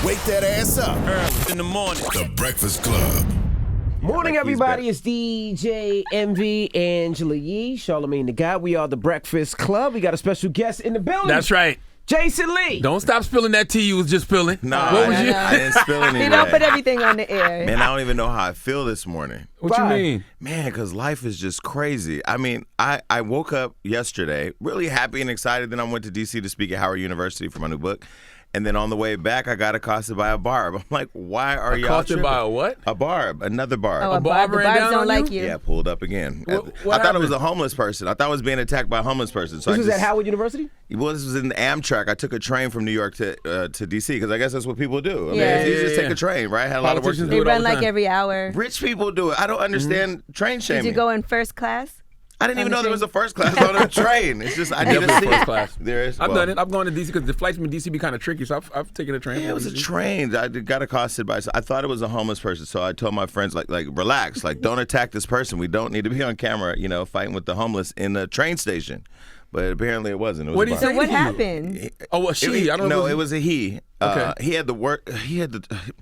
Wake that ass up. Early in the morning. The Breakfast Club. Morning, everybody. It's DJ MV, Angela Yee, Charlamagne the Guy. We are the Breakfast Club. We got a special guest in the building. That's right. Jason Lee. Don't stop spilling that tea you was just spilling. No, What was I didn't spill anything. You don't put everything on the air. Man, I don't even know how I feel this morning. What you mean? Man, because life is just crazy. I mean, I woke up yesterday really happy and excited. Then I went to D.C. to speak at Howard University for my new book. And then on the way back, I got accosted by a barb. I'm like, why are y'all Accosted tripping? by a what? A barb, another barb. Oh, a barber the ran barbs down don't on like you? you. Yeah, pulled up again. What I thought it happened? was a homeless person. I thought I was being attacked by a homeless person. So This I was just, at Howard University? Well, this was in Amtrak. I took a train from New York to D.C. because I guess that's what people do. I mean, Yeah. it's easy to Yeah. take a train, right? Had a lot of work to Politicians do. They do it all run the like time. every hour. Rich people do it. I don't understand train shaming. Did you go in first class? I didn't even on the know there was a train? first class on a train. It's just I need to Definitely see first class. There is. I've well, done it. I've gone to D.C. because the flights from D.C. be kind of tricky, so I've taken a train. Yeah, it was a train. I got accosted by. I thought it was a homeless person, so I told my friends like relax, like don't attack this person. We don't need to be on camera, fighting with the homeless in the train station. But apparently it wasn't. It was What a did he barb. say? So what to you? happened? Oh, well, she. I don't know. No, it was a he. Okay. He had the work. He had the.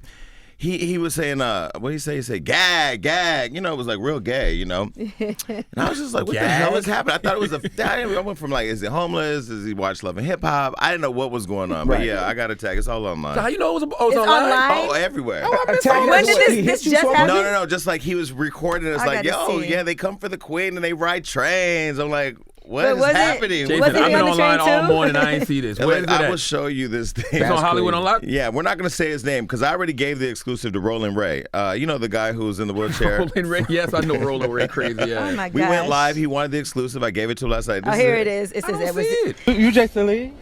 He was saying, what did he say? He said, gag. It was like real gay, And I was just like, what the hell is happening? I thought it was I went from like, is he homeless? Does he watch Love and Hip Hop? I didn't know what was going on. But yeah, I got attacked. It's all online. So how you know it was, It's online? Oh, everywhere. When did this just happen? No. Just like he was recording. It's I like, gotta yo, see. yeah, they come for the queen and they ride trains. I'm like, what But is was it- happening? Jason, Was he I've been on the online train all too? morning. I ain't see this. Where is it I at? will show you this thing. It's on Hollywood Unlocked? Yeah, we're not going to say his name because I already gave the exclusive to Roland Ray. You know the guy who's in the wheelchair. Roland Ray. Yes, I know Roland Ray crazy. Yeah. Oh my gosh. We went live. He wanted the exclusive. I gave it to him last night. Oh, here it is. It I says don't it was. see it. You Jason Lee?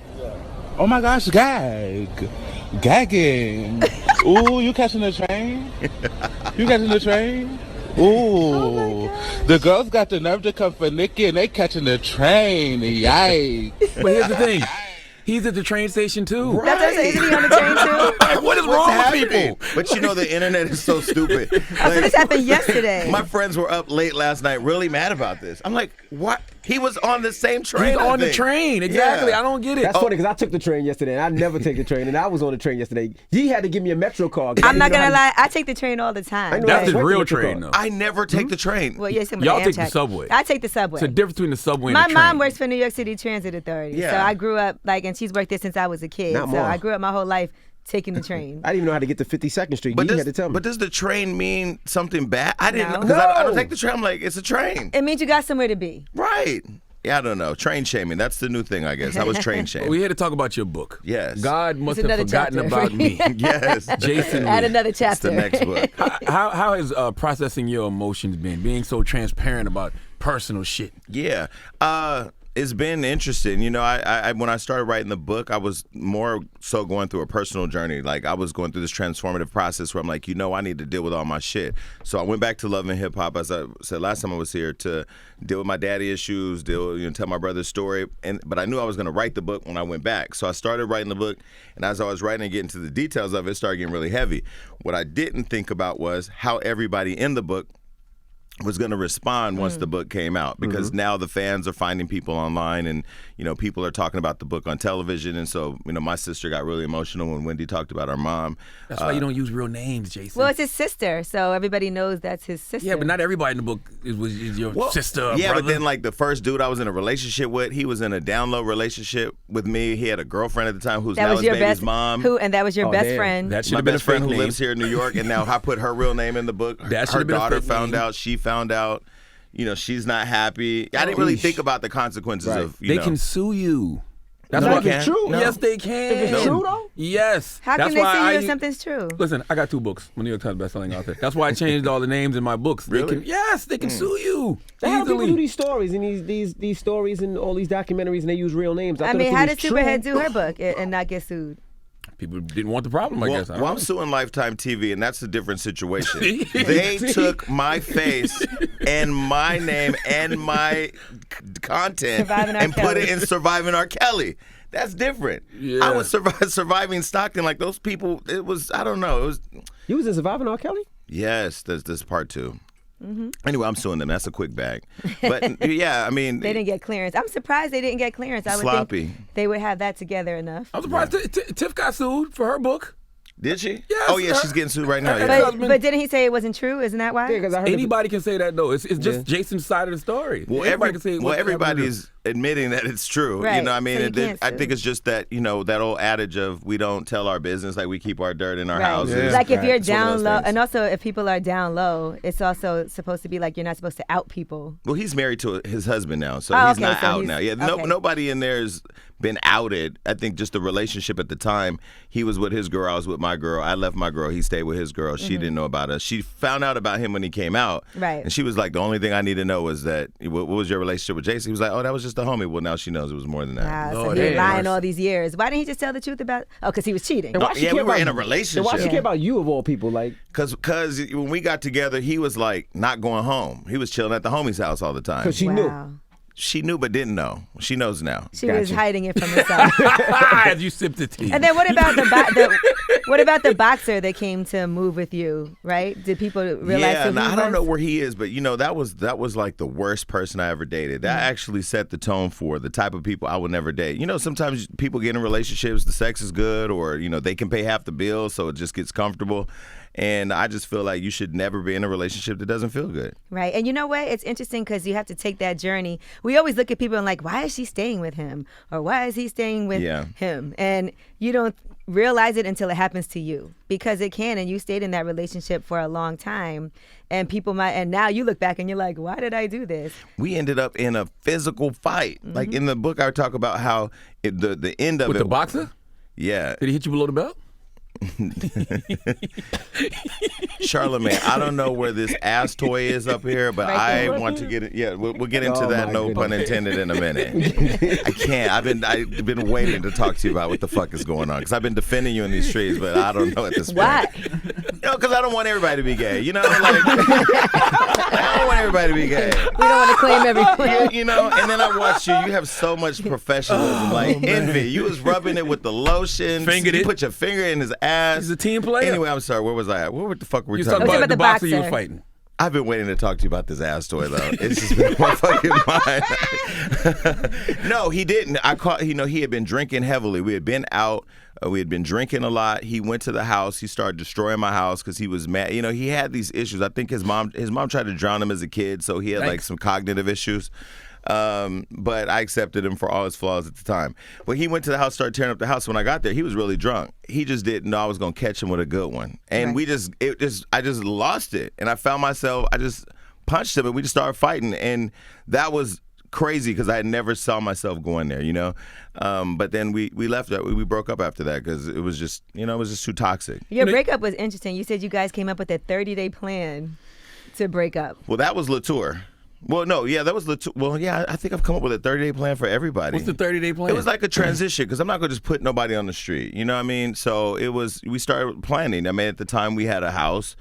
Oh my gosh, gagging. Ooh, you catching the train? You catching the train? Ooh, the girls got the nerve to come for Nikki and they catching the train. Yikes. But here's the thing. He's at the train station too. Right. That's what I'm saying. Is he on the train too? What is What's wrong happening? with people? But the internet is so stupid. So this happened yesterday. My friends were up late last night really mad about this. I'm like, what? He was on the same train. He's I on the think. train. Exactly. Yeah. I don't get it. That's funny because I took the train yesterday and I never take the train and I was on the train yesterday. He had to give me a Metro card. I'm not gonna lie. I take the train all the time. I know That's Right. the Wait real till the train, car. though. I never take the train. Well, yes, Y'all take the subway. I take the subway. It's a difference between the subway and My the train. mom works for New York City Transit Authority, Yeah. so I grew up and she's worked there since I was a kid. Not So more. I grew up my whole life taking the train. I didn't even know how to get to 52nd Street. But You had to tell me. does the train mean something bad? I didn't No. know because I don't No. take the train. I'm like, it's a train. It means you got somewhere to be. Right. Yeah, I don't know. Train shaming. That's the new thing, I guess. I was train shamed. We're here to talk about your book. Yes. God must It's have another forgotten chapter. about me. Yes. Jason Add Lee. another It's chapter. the next book. How has processing your emotions been? Being so transparent about personal shit. Yeah. It's been interesting. I when I started writing the book, I was more so going through a personal journey. Like I was going through this transformative process where I'm like, I need to deal with all my shit. So I went back to Love and Hip Hop, as I said last time I was here, to deal with my daddy issues, tell my brother's story. But I knew I was going to write the book when I went back. So I started writing the book, and as I was writing and getting to the details of it, it started getting really heavy. What I didn't think about was how everybody in the book was going to respond once the book came out, because now the fans are finding people online, and people are talking about the book on television. And so my sister got really emotional when Wendy talked about our mom. That's why you don't use real names, Jason. Well, it's his sister, so everybody knows that's his sister. Yeah, but not everybody in the book is your sister or Yeah, brother. but then like the first dude I was in a relationship with, he was in a down low relationship with me. He had a girlfriend at the time who's that now was his your baby's best mom. and that was your Oh, best damn. friend. That should My have been a best friend fake who name. lives here in New York, and now I put her real name in the book. That should Her have been a daughter fake found name. out. She found out. She's not happy. I didn't really think about the consequences Right. of, They can sue you. That's No, why they can't. true. No. Yes, they can. If it's true, though? Yes. How That's can they why sue you I- if something's true? Listen, I got 2 books. I'm a New York Times bestselling author. That's why I changed all the names in my books. Really? They can sue you How do people do easily. these stories and these stories and all these documentaries and they use real names? I thought mean, if it how was did true- Superhead do her book and not get sued? People didn't want the problem, I guess. I don't Well, I'm know. suing Lifetime TV, and that's a different situation. They took my face and my name and my content Surviving R. and put it Kelly. in Surviving R. Kelly. That's different. Yeah. I was surviving Stockton. Like those people, it was, I don't know. It was, You was in Surviving R. Kelly? yes, there's part 2. Anyway, I'm suing them. That's a quick bag. But yeah, I mean, They didn't get clearance. I'm surprised they didn't get clearance. I would Sloppy. think they would have that togethed enough. I'm surprised Tiff got sued for her book. Did she? Yes, Oh, yeah, she's getting sued right now. Yeah. But didn't he say it wasn't true? Isn't that why? Yeah, because I heard Anybody can say that though. It's just Jason's side of the story. Well, Everybody can say everybody's admitting that it's true. Right. You know what I mean? So you can't I sue. think it's just that, that old adage of we don't tell our business, like we keep our dirt in our Right. houses. Yeah. Like if you're It's one of down those low, things. and also if people are down low, it's also supposed to be like you're not supposed to out people. Well, he's married to his husband now, so Oh, he's okay, not so out he's- now. Yeah, okay. nobody in there's been outed. I think just the relationship at the time. He was with his girl, I was with my girl. I left my girl, he stayed with his girl. She didn't know about us. She found out about him when he came out. Right. And she was like, the only thing I need to know was that, what was your relationship with Jason? He was like, oh, that was just a homie. Well, now she knows it was more than that. Wow, so Lord, he been yeah. lying all these years. Why didn't he just tell the truth about? Oh, because he was cheating. And why she yeah, care we were about in a you? relationship. And why she care about you of all people? Like, Because when we got together, he was like not going home. He was chilling at the homie's house all the time. because she Wow. knew. She knew but didn't know. She knows now. She was Gotcha. hiding it from herself. As you sip the tea. And then what about what about the boxer that came to move with you? Right? Did people realize? Yeah, who and he I don't know was? where he is, but that was like the worst person I ever dated. That actually set the tone for the type of people I would never date. Sometimes people get in relationships, the sex is good, or they can pay half the bill, so it just gets comfortable. And I just feel like you should never be in a relationship that doesn't feel good. Right. And you know what? It's interesting because you have to take that journey. We always look at people and like, why is she staying with him? Or why is he staying with him? And you don't realize it until it happens to you, because it can. And you stayed in that relationship for a long time. And people might, and now you look back and you're like, why did I do this? We ended up in a physical fight. Like in the book, I talk about how the end of With it. the boxer? Yeah. Did he hit you below the belt? Charlamagne, I don't know where this ass toy is up here, but Right there. I want to get it. Yeah, we'll get into Oh, that. my No goodness. pun intended. In a minute. I can't. I've been waiting to talk to you about what the fuck is going on, because I've been defending you in these streets, but I don't know at this point. Why? Because I don't want everybody to be gay. I don't want everybody to be gay. We don't want to claim everything. And then I watch you. You have so much professionalism, envy. You was rubbing it with the lotion. Fingered you it. put your finger in his ass. He's a team player. Anyway, I'm sorry. Where was I at? What the fuck were we You was talking talking about? about the about boxer the you were boxer. fighting. I've been waiting to talk to you about this ass toy, though. It's just been in my fucking mind. No, he didn't. He had been drinking heavily. We had been out. We had been drinking a lot. He went to the house. He started destroying my house because he was mad. He had these issues. I think his mom tried to drown him as a kid, so he had like some cognitive issues. But I accepted him for all his flaws at the time. When he went to the house, started tearing up the house. When I got there, he was really drunk. He just didn't know I was gonna catch him with a good one, and I just lost it. And I found myself, I just punched him, and we just started fighting, and that was crazy because I never saw myself going there, But then we left. We broke up after that because it was just, it was just too toxic. Your breakup was interesting. You said you guys came up with a 30-day plan to break up. Well, that was Latour. Well, no, yeah, that was Latour. Well, yeah, I think I've come up with a 30-day plan for everybody. What's the 30-day plan? It was like a transition because I'm not going to just put nobody on the street. You know what I mean? So we started planning. I mean, at the time we had a house.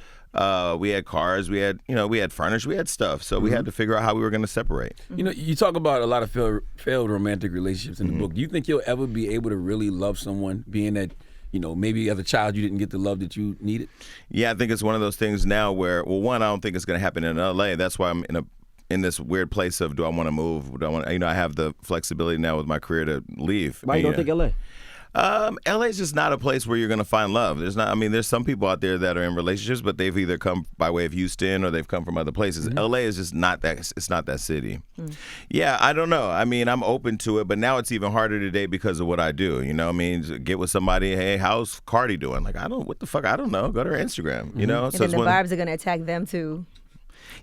We had cars, we had furniture, we had stuff. So we had to figure out how we were going to separate. You talk about a lot of failed romantic relationships in the book. Do you think you'll ever be able to really love someone, being that, maybe as a child you didn't get the love that you needed? Yeah, I think it's one of those things now where, well, one, I don't think it's going to happen in LA. That's why I'm in this weird place of, do I want to move? Do I want? I have the flexibility now with my career to leave. Why you don't think LA? LA is just not a place where you're going to find love. There's some people out there that are in relationships, but they've either come by way of Houston or they've come from other places. LA is just not that. It's not that city. Yeah, I don't know. I'm open to it, but now it's even harder today because of what I do. Get with somebody. Hey, how's Cardi doing? Like, what the fuck? I don't know. Go to her Instagram. And So then the Barbs are going to attack them too.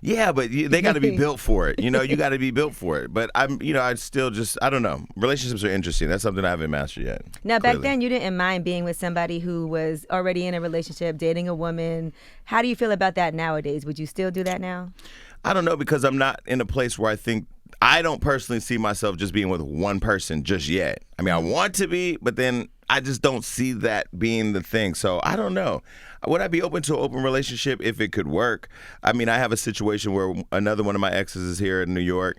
Yeah, but they got to be built for it. You got to be built for it. But I still just, I don't know. Relationships are interesting. That's something I haven't mastered yet. Now, back clearly. then, you didn't mind being with somebody who was already in a relationship, dating a woman. How do you feel about that nowadays? Would you still do that now? I don't know, because I'm not in a place where I don't personally see myself just being with one person just yet. I want to be, but then I just don't see that being the thing. So I don't know. Would I be open to an open relationship if it could work? I have a situation where another one of my exes is here in New York.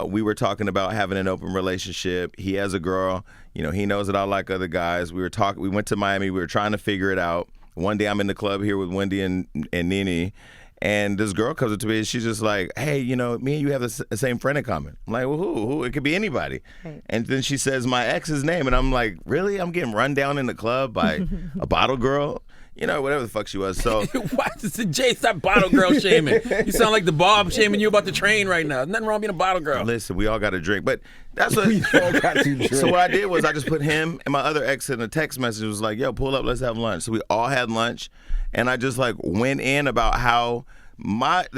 We were talking about having an open relationship. He has a girl. He knows that I like other guys. We went to Miami. We were trying to figure it out. One day I'm in the club here with Wendy and Nene, And this girl comes up to me and she's just like, hey, me and you have the same friend in common. I'm like, well, who? It could be anybody. Right. And then she says my ex's name. And I'm like, really? I'm getting run down in the club by a bottle girl? Whatever the fuck she was. So why does Jay stop bottle girl shaming? You sound like the Bob shaming you about the train right now. Nothing wrong being a bottle girl. Listen, we all got to drink, but that's what. We all got to drink. So what I did was I just put him and my other ex in a text message. It was like, yo, pull up, let's have lunch. So we all had lunch, and I just went in about how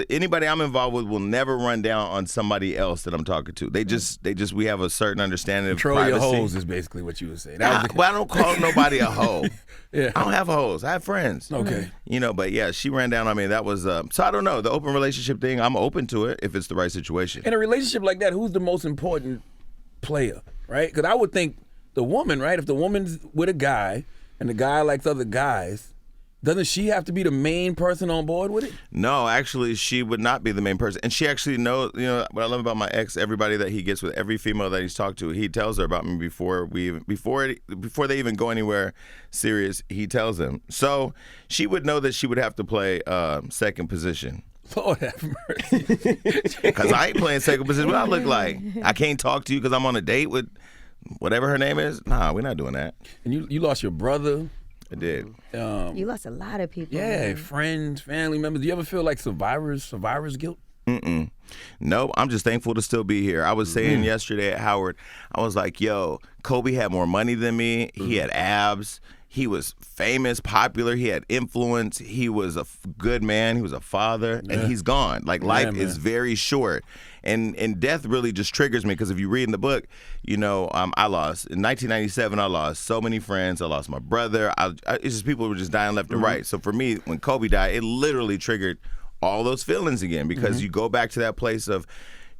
anybody I'm involved with will never run down on somebody else that I'm talking to. We have a certain understanding of privacy. Control your hoes is basically what you would say. Well, I don't call nobody a hoe. Yeah. I don't have hoes. I have friends. Okay. But yeah, she ran down on me. That was so I don't know. The open relationship thing, I'm open to it if it's the right situation. In a relationship like that, who's the most important player, right? Because I would think the woman, right? If the woman's with a guy and the guy likes other guys, doesn't she have to be the main person on board with it? No, actually, she would not be the main person. And she actually knows, what I love about my ex, everybody that he gets with, every female that he's talked to, he tells her about me before they even go anywhere serious, he tells them. So she would know that she would have to play second position. Lord have mercy. Because I ain't playing second position. What I look like? I can't talk to you because I'm on a date with whatever her name is? Nah, we're not doing that. And you lost your brother. I did. You lost a lot of people. Yeah, man. friends, family members. Do you ever feel like survivor's guilt? Nope, I'm just thankful to still be here. I was saying yesterday at Howard, I was like, yo, Kobe had more money than me. He had abs. He was famous, popular. He had influence. He was a good man. He was a father. And he's gone. Life is very short. And death really just triggers me because if you read in the book, I lost. In 1997, I lost so many friends. I lost my brother. It's just people were just dying left and right. So for me, when Kobe died, it literally triggered all those feelings again because you go back to that place of,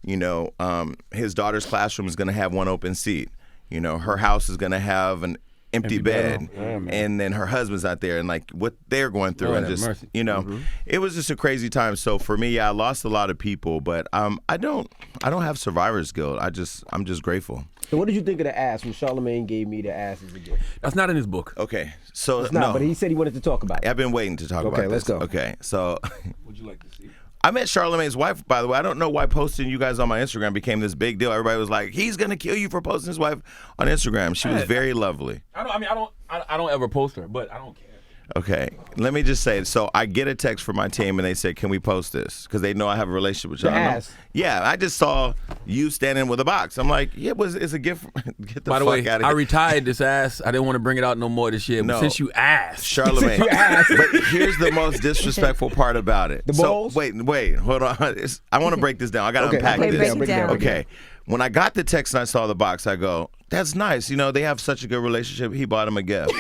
his daughter's classroom is going to have one open seat. Her house is going to have an empty bed, and then her husband's out there, and what they're going through, and just it was just a crazy time. So for me, I lost a lot of people, but I don't have survivor's guilt. I'm just grateful. So what did you think of the ass when Charlamagne gave me the ass as a gift? That's not in his book. Okay, so it's not, no, but he said he wanted to talk about it. I've been waiting to talk about this. Okay, let's go. Okay, so Would you like to see? I met Charlamagne's wife, by the way. I don't know why posting you guys on my Instagram became this big deal. Everybody was like, he's going to kill you for posting his wife on Instagram. She was very lovely. I don't ever post her, but I don't care. Okay, let me just say, so I get a text from my team and they said, can we post this? Because they know I have a relationship with y'all. The ass. Yeah, I just saw you standing with a box. I'm like, yeah, it's a gift. Get the By the fuck way, out of here. I retired this ass. I didn't want to bring it out no more this year. But since you asked. Charlamagne. But here's the most disrespectful part about it. The balls? So, wait, hold on. I want to break this down. I got to unpack this. Break it down. Okay. When I got the text and I saw the box, I go, that's nice. They have such a good relationship. He bought him a gift.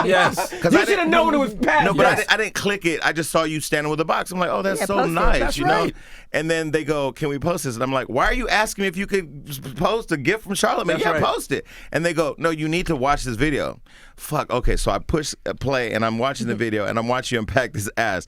Yes. You should have known it was Pat. No, but I didn't click it. I just saw you standing with a box. I'm like, oh, that's so nice. That's right. And then they go, can we post this? And I'm like, why are you asking me if you could post a gift from Charlamagne? Yeah, post it. And they go, no, you need to watch this video. Fuck, okay. So I push play and I'm watching the video and I'm watching you unpack this ass.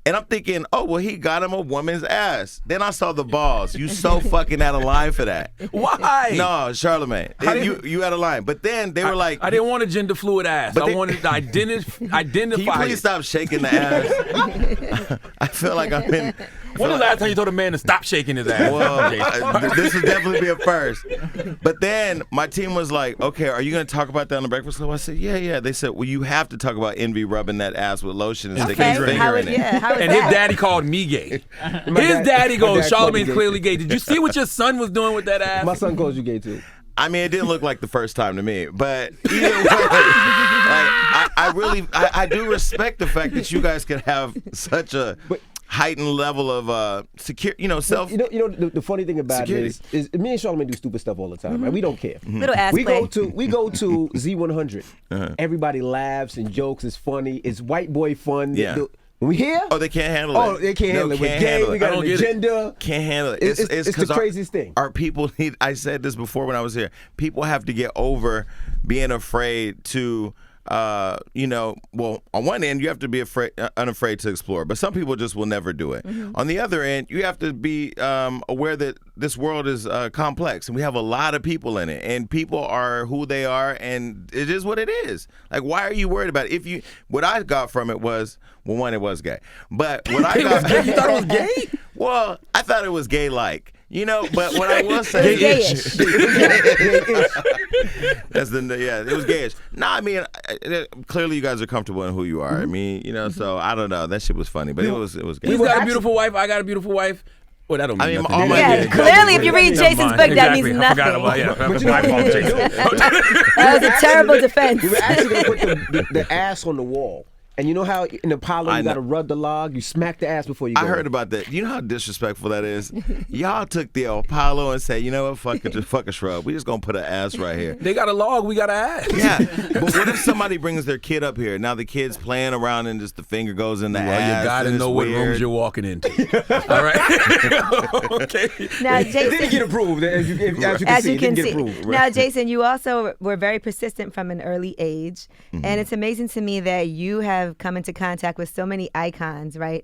And I'm thinking, oh, well, he got him a woman's ass. Then I saw the balls. You so fucking out of line for that. Why? No, Charlamagne. You out of line. But then they were like... I didn't want a gender fluid ass. I wanted to identify. Can you please stop shaking the ass? I feel like I'm in... When was the last time you told a man to stop shaking his ass? Well, this would definitely be a first. But then my team was like, okay, are you going to talk about that on the Breakfast Club? I said, yeah. They said, well, you have to talk about Envy rubbing that ass with lotion and sticking his finger in it. And his daddy called me gay. His daddy goes, Charlamagne's clearly gay. Did you see what your son was doing with that ass? My son calls you gay too. I mean, it didn't look like the first time to me, but either way, I do respect the fact that you guys can have such a heightened level of self. The funny thing about it is me and Charlamagne do stupid stuff all the time. Right? We don't care. Little ass we play. go to Z100. Everybody laughs and jokes. It's funny. It's white boy fun. Yeah. When we here, they can't handle it. Oh, they can't handle it. We're gay. We got an agenda. Can't handle it. It's the craziest thing. Our people need. I said this before when I was here. People have to get over being afraid to well, on one end, you have to be unafraid to explore, but some people just will never do it. On the other end, you have to be aware that this world is complex, and we have a lot of people in it, and people are who they are, and it is what it is. Like, why are you worried about it? What I got from it was, well, one, it was gay, but what I got, you thought it was gay? Well, I thought it was gay-like. But what I will say is it was gayish. Nah, I mean, clearly you guys are comfortable in who you are. I mean, so I don't know. That shit was funny, but it was gay. He's got a beautiful wife. I got a beautiful wife. Well, that don't mean nothing. Clearly, if you read Jason's book, that means nothing. That was a terrible defense. We were actually going to put the ass on the wall. And you know how in Apollo you got to rub the log? You smack the ass before you go. I heard about that. You know how disrespectful that is? Y'all took the Apollo and said, you know what, fuck a shrub. We just going to put an ass right here. They got a log, we got an ass. Yeah, but what if somebody brings their kid up here? Now the kid's playing around and just the finger goes in the ass. You got to know what rooms you're walking into. All right? Okay. Now, Jason, it didn't get approved, as you can see. It didn't get approved. Now, Jason, you also were very persistent from an early age. And it's amazing to me that you have come into contact with so many icons, right?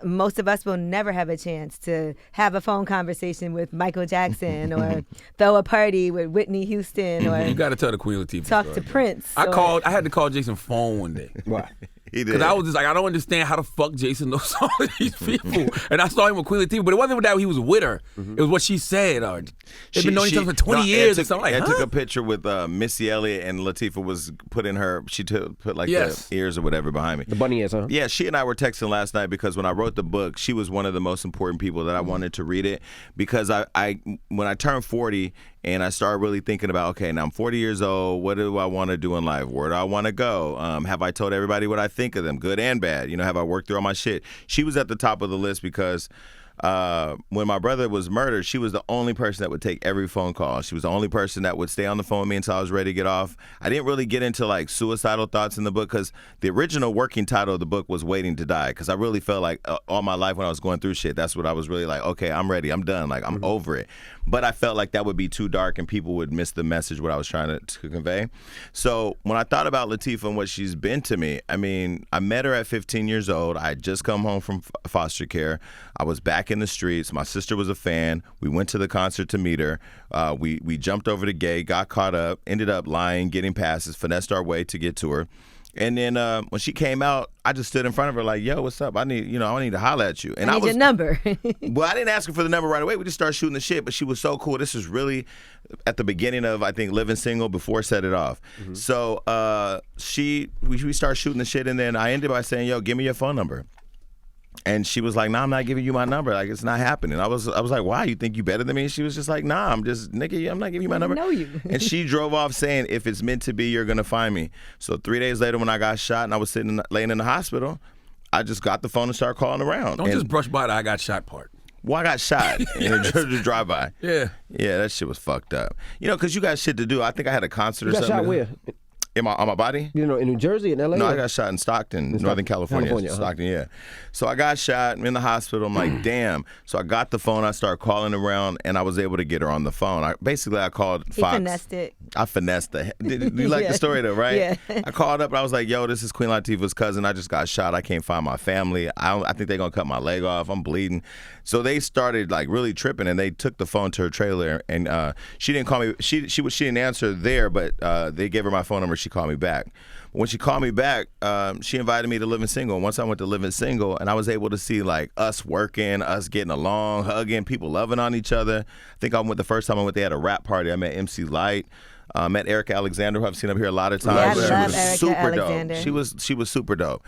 Most of us will never have a chance to have a phone conversation with Michael Jackson or throw a party with Whitney Houston or you got to tell the Queen Latifah talk story, to Prince. I had to call Jason's phone one day. Why? Because I was just like, I don't understand how the fuck Jason knows all of these people. And I saw him with Queen Latifah, but it wasn't that he was with her. It was what she said. They've been knowing each other for 20 years or something. I took a picture with Missy Elliott, and Latifah was putting put like the ears or whatever behind me. The bunny ears, huh? Yeah, she and I were texting last night because when I wrote the book, she was one of the most important people that I wanted to read it, because when I turned 40 and I started really thinking about, okay, now I'm 40 years old, what do I want to do in life? Where do I want to go? Have I told everybody what I think of them, good and bad? Have I worked through all my shit? She was at the top of the list because when my brother was murdered, she was the only person that would take every phone call. She was the only person that would stay on the phone with me until I was ready to get off. I didn't really get into like suicidal thoughts in the book because the original working title of the book was Waiting to Die, because I really felt like all my life when I was going through shit, that's what I was really like, okay, I'm ready, I'm done, like I'm over it. But I felt like that would be too dark and people would miss the message, what I was trying to convey. So when I thought about Latifah and what she's been to me, I mean, I met her at 15 years old. I had just come home from foster care. I was back in the streets. My sister was a fan. We went to the concert to meet her. We jumped over the gate, got caught up, ended up lying, getting passes, finessed our way to get to her. And then when she came out, I just stood in front of her like, yo, what's up? I need to holler at you. And I need your number. Well, I didn't ask her for the number right away. We just started shooting the shit, but she was so cool. This was really at the beginning of, I think, Living Single, before Set It Off. So we started shooting the shit, and then I ended by saying, yo, give me your phone number. And she was like, nah, I'm not giving you my number. Like, it's not happening. I was like, why? You think you better than me? She was just like, nah, I'm not giving you my number. I know you. And she drove off saying, if it's meant to be, you're going to find me. So 3 days later when I got shot and I was laying in the hospital, I just got the phone and started calling around. Don't just brush by the I got shot part. Well, I got shot in a drive-by. Yeah. Yeah, that shit was fucked up. Because you got shit to do. I think I had a concert or something. You got shot where? On my body? In New Jersey, in L.A.? No, I got shot in Stockton, Northern California. Stockton, yeah. So I got shot. I'm in the hospital. I'm like, damn. So I got the phone. I started calling around, and I was able to get her on the phone. I called Fox. He finessed it. I finessed it. You like the story, though, right? Yeah. I called up, and I was like, yo, this is Queen Latifah's cousin. I just got shot. I can't find my family. I think they're going to cut my leg off. I'm bleeding. So they started, like, really tripping, and they took the phone to her trailer, and she didn't call me. She didn't answer there, but they gave her my phone number. She called me back. When she called me back, she invited me to Living Single. And once I went to Living Single, and I was able to see like us working, us getting along, hugging, people loving on each other. I think the first time I went, they had a rap party. I met MC Light. Met Erica Alexander, who I've seen up here a lot of times. Yeah, I love Erica super Alexander. dope. She was super dope.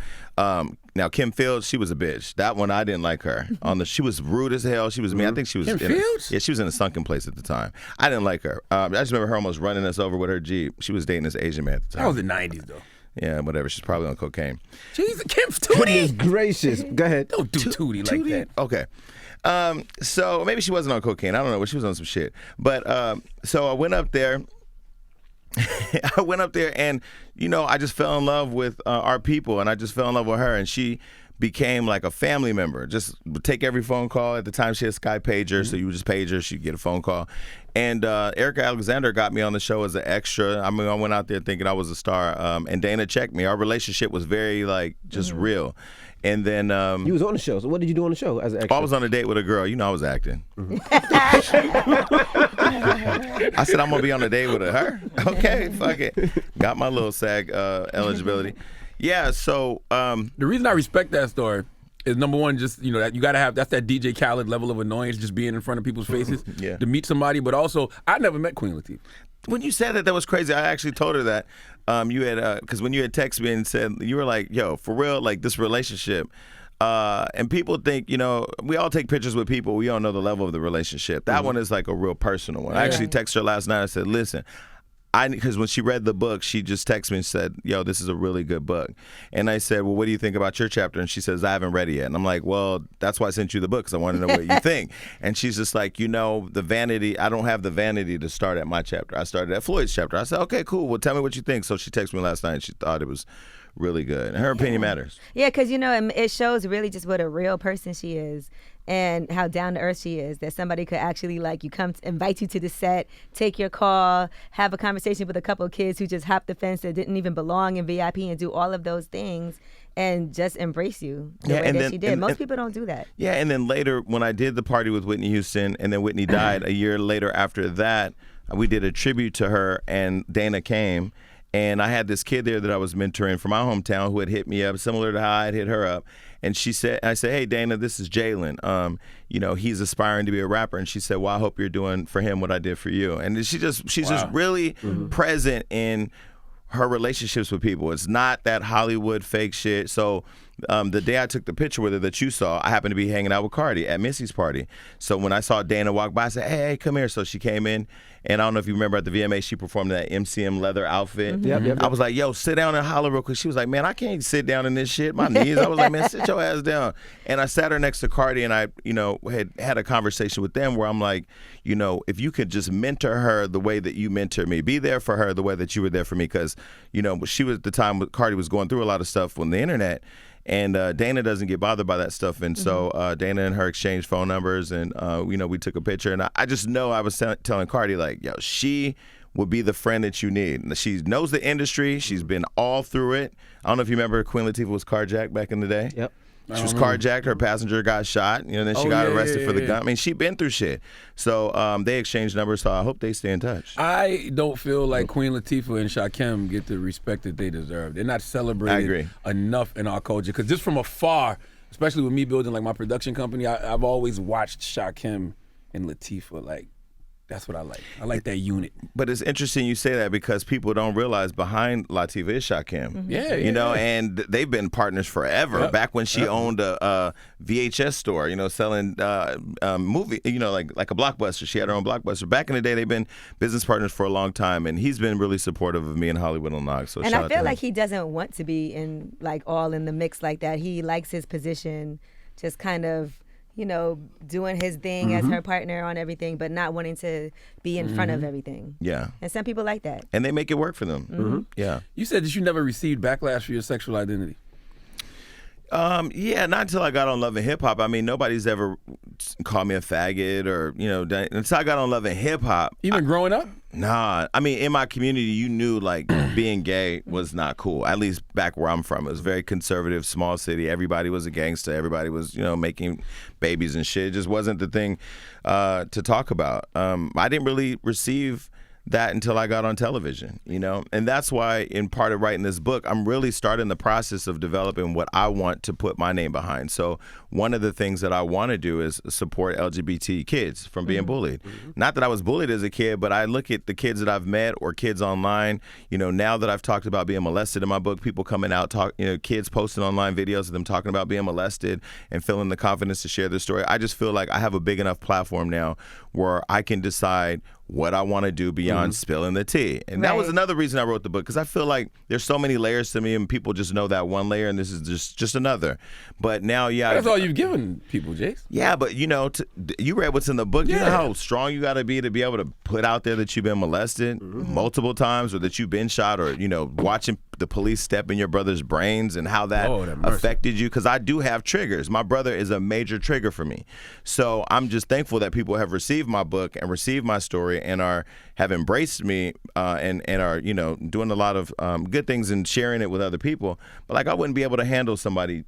Now Kim Fields, she was a bitch. That one I didn't like her. She was rude as hell. She was mean. I think she was Kim Fields? Yeah, she was in a sunken place at the time. I didn't like her. I just remember her almost running us over with her Jeep. She was dating this Asian man at the time. That was the 90s though. Yeah, whatever. She's probably on cocaine. Jesus, Kim Goodness Tootie. gracious. Go ahead. Don't do Tootie like that. Okay. So maybe she wasn't on cocaine. I don't know, but she was on some shit. But so I went up there. and, I just fell in love with our people, and I just fell in love with her. And she became like a family member. Just would take every phone call. At the time, she had Sky Pager, so you would just page her, she'd get a phone call. And Erica Alexander got me on the show as an extra. I mean, I went out there thinking I was a star, and Dana checked me. Our relationship was very, like, just real. And then you was on the show. So what did you do on the show as an extra? I was on a date with a girl. You know, I was acting. I said I'm gonna be on a date with her. Okay, fuck it. Got my little SAG eligibility. Yeah. So the reason I respect that story is, number one, just, you know, that you gotta have, that's that DJ Khaled level of annoyance, just being in front of people's faces to meet somebody. But also, I never met Queen Latifah. When you said that was crazy. I actually told her that. You had because when you had texted me and said, you were like, yo, for real, like this relationship. And people think, you know, we all take pictures with people. We don't know the level of the relationship. That one is like a real personal one. I actually texted her last night. I said, listen, because when she read the book, she just texted me and said, yo, this is a really good book. And I said, well, what do you think about your chapter? And she says, I haven't read it yet. And I'm like, well, that's why I sent you the book, because I want to know what you think. And she's just like, you know, the vanity, I don't have the vanity to start at my chapter. I started at Floyd's chapter. I said, okay, cool. Well, tell me what you think. So she texted me last night and she thought it was really good. And her opinion matters. Yeah, because, you know, it shows really just what a real person she is. And how down to earth she is, that somebody could actually, like, invite you to the set, take your call, have a conversation with a couple of kids who just hopped the fence that didn't even belong in VIP, and do all of those things and just embrace you the way that she did. Most people don't do that. Yeah, and then later when I did the party with Whitney Houston, and then Whitney died a year later after that, we did a tribute to her, and Dana came. And I had this kid there that I was mentoring from my hometown who had hit me up, similar to how I'd hit her up. And I said, hey, Dana, this is Jalen. You know, he's aspiring to be a rapper. And she said, well, I hope you're doing for him what I did for you. And she's just really present in her relationships with people. It's not that Hollywood fake shit. So the day I took the picture with her that you saw, I happened to be hanging out with Cardi at Missy's party. So when I saw Dana walk by, I said, hey, come here. So she came in. And I don't know if you remember at the VMA, she performed that MCM leather outfit. Yep. I was like, yo, sit down and holler real quick. She was like, man, I can't sit down in this shit. My knees. I was like, man, sit your ass down. And I sat her next to Cardi, and I, you know, had a conversation with them where I'm like, you know, if you could just mentor her the way that you mentor me, be there for her the way that you were there for me. Because, you know, she was at the time, Cardi was going through a lot of stuff on the internet. And Dana doesn't get bothered by that stuff. And so Dana and her exchanged phone numbers, and, you know, we took a picture. And I just know I was telling Cardi, like, yo, she would be the friend that you need. She knows the industry. She's been all through it. I don't know if you remember Queen Latifah was carjacked back in the day. Yep. She was carjacked. Her passenger got shot. You know, then she got arrested for the gun. I mean, she'd been through shit. So they exchanged numbers. So I hope they stay in touch. I don't feel like Queen Latifah and Shakim get the respect that they deserve. They're not celebrated enough in our culture. Because just from afar, especially with me building like my production company, I've always watched Shakim and Latifah. Like, that's what I like. I like that unit. But it's interesting you say that, because people don't realize behind Latifah is Shakim. You know, and they've been partners forever. Back when she owned a VHS store, you know, selling movie, you know, like a Blockbuster. She had her own Blockbuster. Back in the day, they've been business partners for a long time, and he's been really supportive of me in Hollywood on Knox. So and I feel like he doesn't want to be in, like, all in the mix like that. He likes his position, just kind of, you know, doing his thing as her partner on everything, but not wanting to be in front of everything. Yeah. And some people like that. And they make it work for them. Yeah. You said that you never received backlash for your sexual identity. Yeah, not until I got on Love and Hip Hop. I mean, nobody's ever called me a faggot or, you know, until I got on Love and Hip Hop. Even growing up? Nah. I mean, in my community, you knew, like, being gay was not cool, at least back where I'm from. It was a very conservative, small city. Everybody was a gangster. Everybody was, you know, making babies and shit. It just wasn't the thing to talk about. I didn't really receive that until I got on television, you know? And that's why, in part of writing this book, I'm really starting the process of developing what I want to put my name behind. So one of the things that I want to do is support LGBT kids from being bullied. Not that I was bullied as a kid, but I look at the kids that I've met or kids online, you know, now that I've talked about being molested in my book, people coming out, you know, kids posting online videos of them talking about being molested and feeling the confidence to share their story. I just feel like I have a big enough platform now where I can decide what I want to do beyond spilling the tea. And that was another reason I wrote the book, because I feel like there's so many layers to me, and people just know that one layer, and this is just another. But now, that's all you've given people, Jace. Yeah, but, you know, you read what's in the book. You know how strong you got to be able to put out there that you've been molested multiple times, or that you've been shot, or, you know, watching the police step in your brother's brains and how that affected you, because I do have triggers. My brother is a major trigger for me. So I'm just thankful that people have received my book and received my story and have embraced me and are, doing a lot of good things and sharing it with other people. But like, I wouldn't be able to handle somebody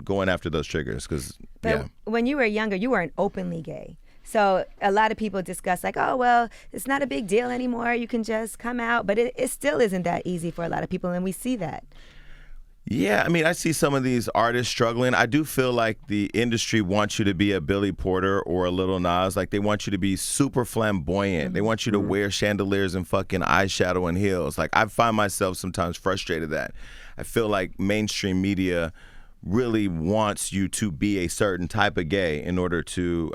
going after those triggers, because when you were younger, you weren't openly gay. So a lot of people discuss like, oh, well, it's not a big deal anymore. You can just come out. But it still isn't that easy for a lot of people, and we see that. Yeah, I mean, I see some of these artists struggling. I do feel like the industry wants you to be a Billy Porter or a Lil Nas. Like, they want you to be super flamboyant. They want you to wear chandeliers and fucking eyeshadow and heels. Like, I find myself sometimes frustrated that I feel like mainstream media really wants you to be a certain type of gay in order to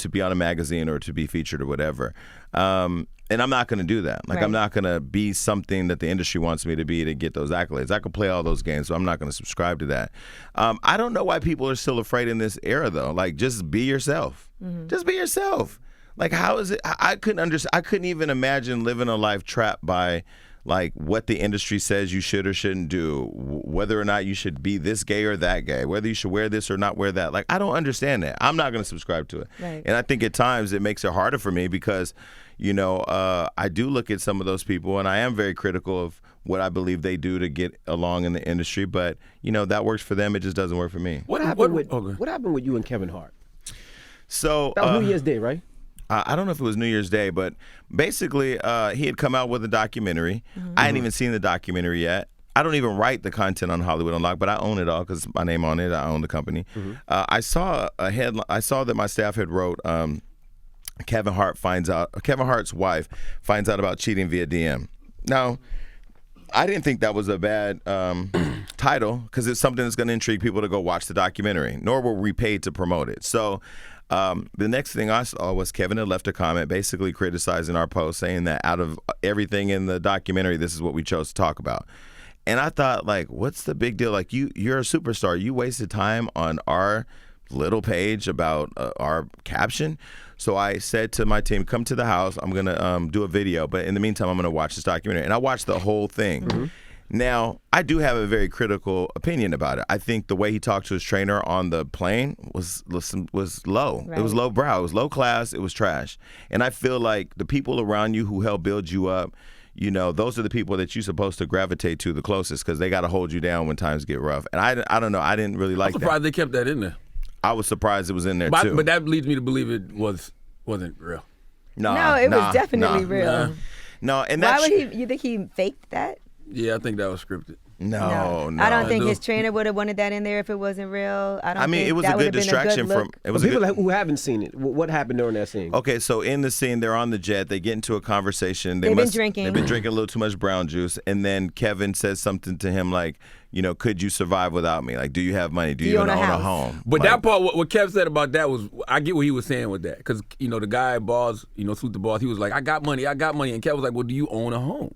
be on a magazine or to be featured or whatever. And I'm not going to do that. Like, I'm not going to be something that the industry wants me to be to get those accolades. I could play all those games, so I'm not going to subscribe to that. I don't know why people are still afraid in this era, though. Like, just be yourself. Just be yourself. Like, how is it? I couldn't even imagine living a life trapped by like what the industry says you should or shouldn't do, whether or not you should be this gay or that gay, whether you should wear this or not wear that. Like, I don't understand that. I'm not going to subscribe to it. Right. And I think at times it makes it harder for me because, I do look at some of those people and I am very critical of what I believe they do to get along in the industry. But, that works for them. It just doesn't work for me. What happened with you and Kevin Hart? So that was New Year's Day, right? I don't know if it was New Year's Day, but basically he had come out with a documentary. I hadn't even seen the documentary yet. I don't even write the content on Hollywood Unlocked, but I own it all because my name on it. I own the company. I saw a headline. I saw that my staff had wrote Kevin Hart's wife finds out about cheating via DM. Now, I didn't think that was a bad title because it's something that's going to intrigue people to go watch the documentary, nor were we paid to promote it. So the next thing I saw was Kevin had left a comment basically criticizing our post, saying that out of everything in the documentary, this is what we chose to talk about. And I thought, like, what's the big deal? Like, you're a superstar. You wasted time on our little page about our caption. So I said to my team, come to the house. I'm going to do a video. But in the meantime, I'm going to watch this documentary. And I watched the whole thing. Now, I do have a very critical opinion about it. I think the way he talked to his trainer on the plane was low. Right. It was low brow. It was low class. It was trash. And I feel like the people around you who help build you up, those are the people that you're supposed to gravitate to the closest because they got to hold you down when times get rough. And I don't know. I didn't really like that. I'm surprised they kept that in there. I was surprised it was in there, too. But that leads me to believe it wasn't real. No, it was definitely real. No, and why would you think he faked that? Yeah, I think that was scripted. No. I don't think his trainer would have wanted that in there if it wasn't real. I mean, it was a good distraction from. It was people who haven't seen it. What happened during that scene? Okay, so in the scene, they're on the jet. They get into a conversation. They've been drinking. They've been drinking a little too much brown juice, and then Kevin says something to him like, could you survive without me? Like, do you have money? Do you own a home? But that part, what Kev said about that was, I get what he was saying with that, because the guy boss, Suit the Boss, he was like, I got money, and Kev was like, well, do you own a home?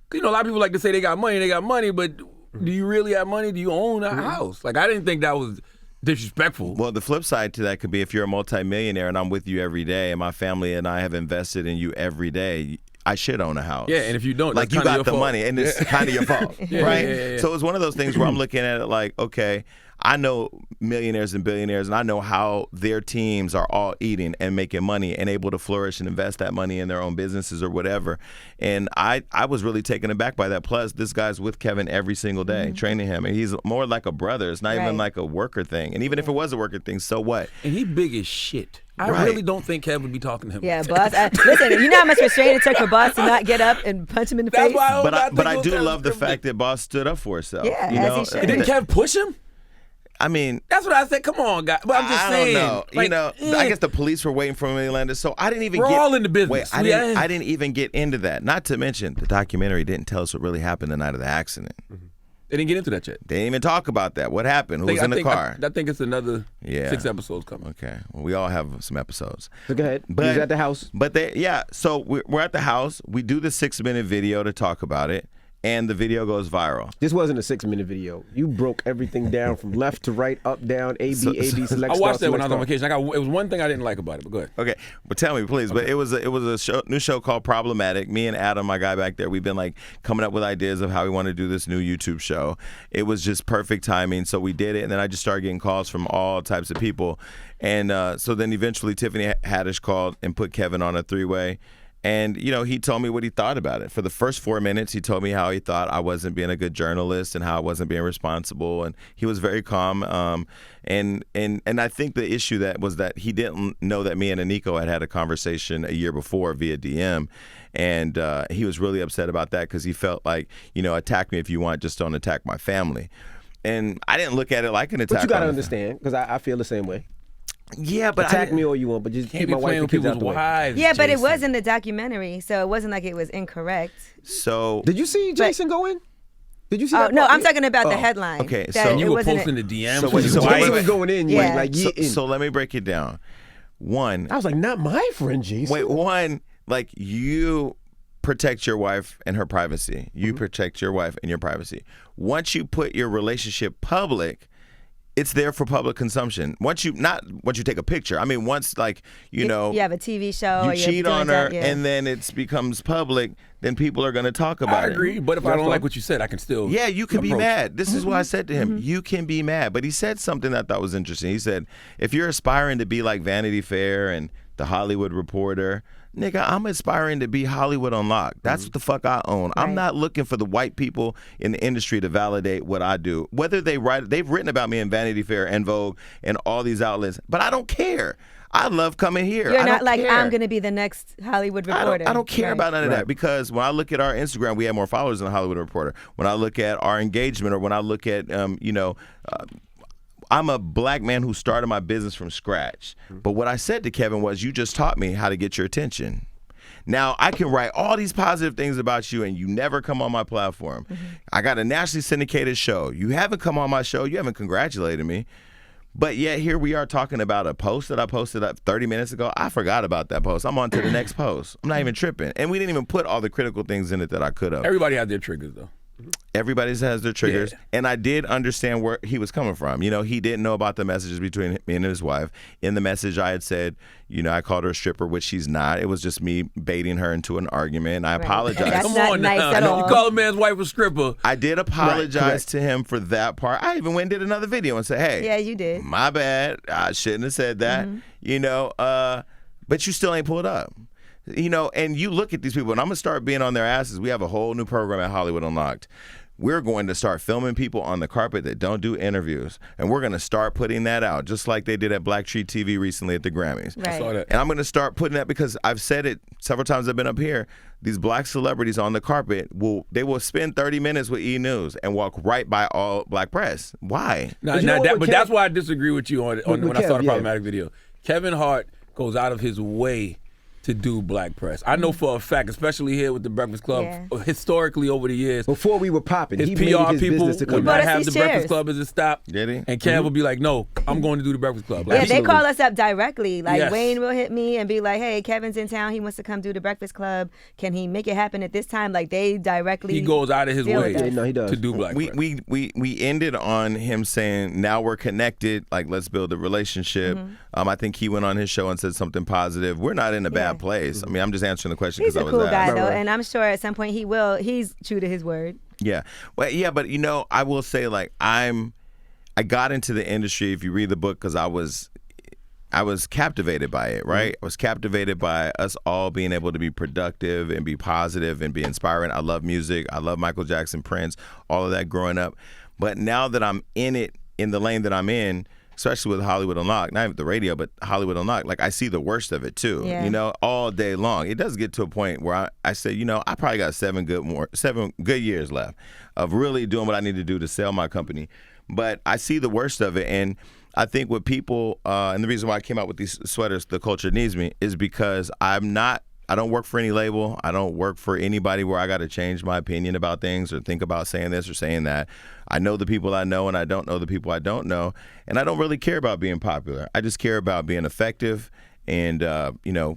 Because a lot of people like to say they got money, but do you really have money? Do you own a house? Like, I didn't think that was disrespectful. Well, the flip side to that could be if you're a multimillionaire and I'm with you every day and my family and I have invested in you every day, I should own a house. Yeah, and if you don't, like, you got the money and it's kind of your fault, right? Yeah. So it's one of those things where I'm looking at it like, okay, I know millionaires and billionaires, and I know how their teams are all eating and making money and able to flourish and invest that money in their own businesses or whatever. And I was really taken aback by that. Plus, this guy's with Kevin every single day, training him. And he's more like a brother. It's not even like a worker thing. And even if it was a worker thing, so what? And he big as shit. I really don't think Kev would be talking to him. Yeah, boss. Listen, you know how much restraint it took for boss to not get up and punch him in the face? But I do love the fact that boss stood up for herself. Yeah, as he should. Didn't Kev push him? I mean, that's what I said. Come on, guys. But I'm just saying. I don't know. I guess the police were waiting for him in Atlanta, so I didn't even We're all in the business. Wait, I didn't even get into that. Not to mention, the documentary didn't tell us what really happened the night of the accident. They didn't get into that yet. They didn't even talk about that. What happened? Who was in the car? I think it's another 6 episodes coming. Okay. Well, we all have some episodes. So go ahead. He's at the house. So we're at the house. We do the 6-minute video to talk about it. and the video goes viral. This wasn't a 6-minute video. You broke everything down from left to right, up, down, A, B, A, B, select. I watched that when I was start. on vacation. It was one thing I didn't like about it, but go ahead. Okay, but tell me, please. But it was a new show called Problematic. Me and Adam, my guy back there, we've been like coming up with ideas of how we want to do this new YouTube show. It was just perfect timing, so we did it, and then I just started getting calls from all types of people, and so then eventually Tiffany Haddish called and put Kevin on a 3-way. And, he told me what he thought about it. For the first 4 minutes, he told me how he thought I wasn't being a good journalist and how I wasn't being responsible. And he was very calm. And I think the issue was that he didn't know that me and Aniko had a conversation a year before via DM. And he was really upset about that because he felt like, attack me if you want, just don't attack my family. And I didn't look at it like an attack. But you got to understand, because I feel the same way. Yeah, but attack me all you want, but just keep my wife and kids out the way. Yeah, but it was in the documentary, so it wasn't like it was incorrect. So did you see Jason go in? Did you see that? No, I'm talking about the headline. Okay, so you were posting the DMs. So Jason was going in. Yeah. So let me break it down. One, I was like, not my friend Jason. Wait, one, like you protect your wife and her privacy. You protect your wife and your privacy. Once you put your relationship public, it's there for public consumption. Once you take a picture. I mean, once you have a TV show, you cheat on her, and then it becomes public, then people are going to talk about it. I agree, but if I don't like what you said, I can still. Yeah, you can be mad. This is what I said to him. You can be mad, but he said something that I thought was interesting. He said, if you're aspiring to be like Vanity Fair and The Hollywood Reporter, nigga, I'm aspiring to be Hollywood Unlocked. That's what the fuck I own. Right. I'm not looking for the white people in the industry to validate what I do. Whether they've written about me in Vanity Fair and Vogue and all these outlets, but I don't care. I love coming here. You're not like, I'm going to be the next Hollywood Reporter. I don't care about none of that, because when I look at our Instagram, we have more followers than the Hollywood Reporter. When I look at our engagement, or when I look at, I'm a black man who started my business from scratch. But what I said to Kevin was, you just taught me how to get your attention. Now, I can write all these positive things about you, and you never come on my platform. I got a nationally syndicated show. You haven't come on my show. You haven't congratulated me. But yet here we are talking about a post that I posted up 30 minutes ago. I forgot about that post. I'm on to the next post. I'm not even tripping. And we didn't even put all the critical things in it that I could have. Everybody had their triggers, though. Everybody has their triggers, and I did understand where he was coming from. He didn't know about the messages between me and his wife. In the message, I had said, I called her a stripper, which she's not. It was just me baiting her into an argument, and I apologized. That's not nice at all. You call a man's wife a stripper. I did apologize to him for that part. I even went and did another video and said, hey. Yeah, you did. My bad. I shouldn't have said that. But you still ain't pulled up. And you look at these people, and I'm going to start being on their asses. We have a whole new program at Hollywood Unlocked. We're going to start filming people on the carpet that don't do interviews, and we're going to start putting that out, just like they did at Black Tree TV recently at the Grammys. Right. I saw that. And I'm going to start putting that, because I've said it several times I've been up here. These black celebrities on the carpet will spend 30 minutes with E! News and walk right by all black press. Why? But that's why I disagree with you on when I saw the Problematic video. Kevin Hart goes out of his way to do black press. I know for a fact, especially here with the Breakfast Club, historically over the years, before we were popping, his he PR his people business to would come not back. have the Breakfast Club as a stop. Did he? And Kev would be like, no, I'm going to do the Breakfast Club. Yeah, they call us up directly. Like, Yes. Wayne will hit me and be like, hey, Kevin's in town. He wants to come do the Breakfast Club. Can he make it happen at this time? Like, they directly He goes out of his deal way with us. No, he does. to do black press. We ended on him saying, now we're connected, like, let's build a relationship. I think he went on his show and said something positive. We're not in a bad place. I mean, I'm just answering the question He's because I a was cool guy, asked. though, and I'm sure at some point he will. He's true to his word. Yeah. Well, yeah, but I will say, like, I got into the industry, if you read the book, because I was captivated by it, right? I was captivated by us all being able to be productive and be positive and be inspiring. I love music. I love Michael Jackson, Prince, all of that growing up. But now that I'm in it, in the lane that I'm in, especially with Hollywood Unlocked, not even the radio, but Hollywood Unlocked, like, I see the worst of it too, all day long. It does get to a point where I say, I probably got 7 good years left of really doing what I need to do to sell my company. But I see the worst of it, and I think what people, and the reason why I came out with these sweaters, The Culture Needs Me, is because I don't work for any label. I don't work for anybody where I got to change my opinion about things or think about saying this or saying that. I know the people I know, and I don't know the people I don't know. And I don't really care about being popular. I just care about being effective. And,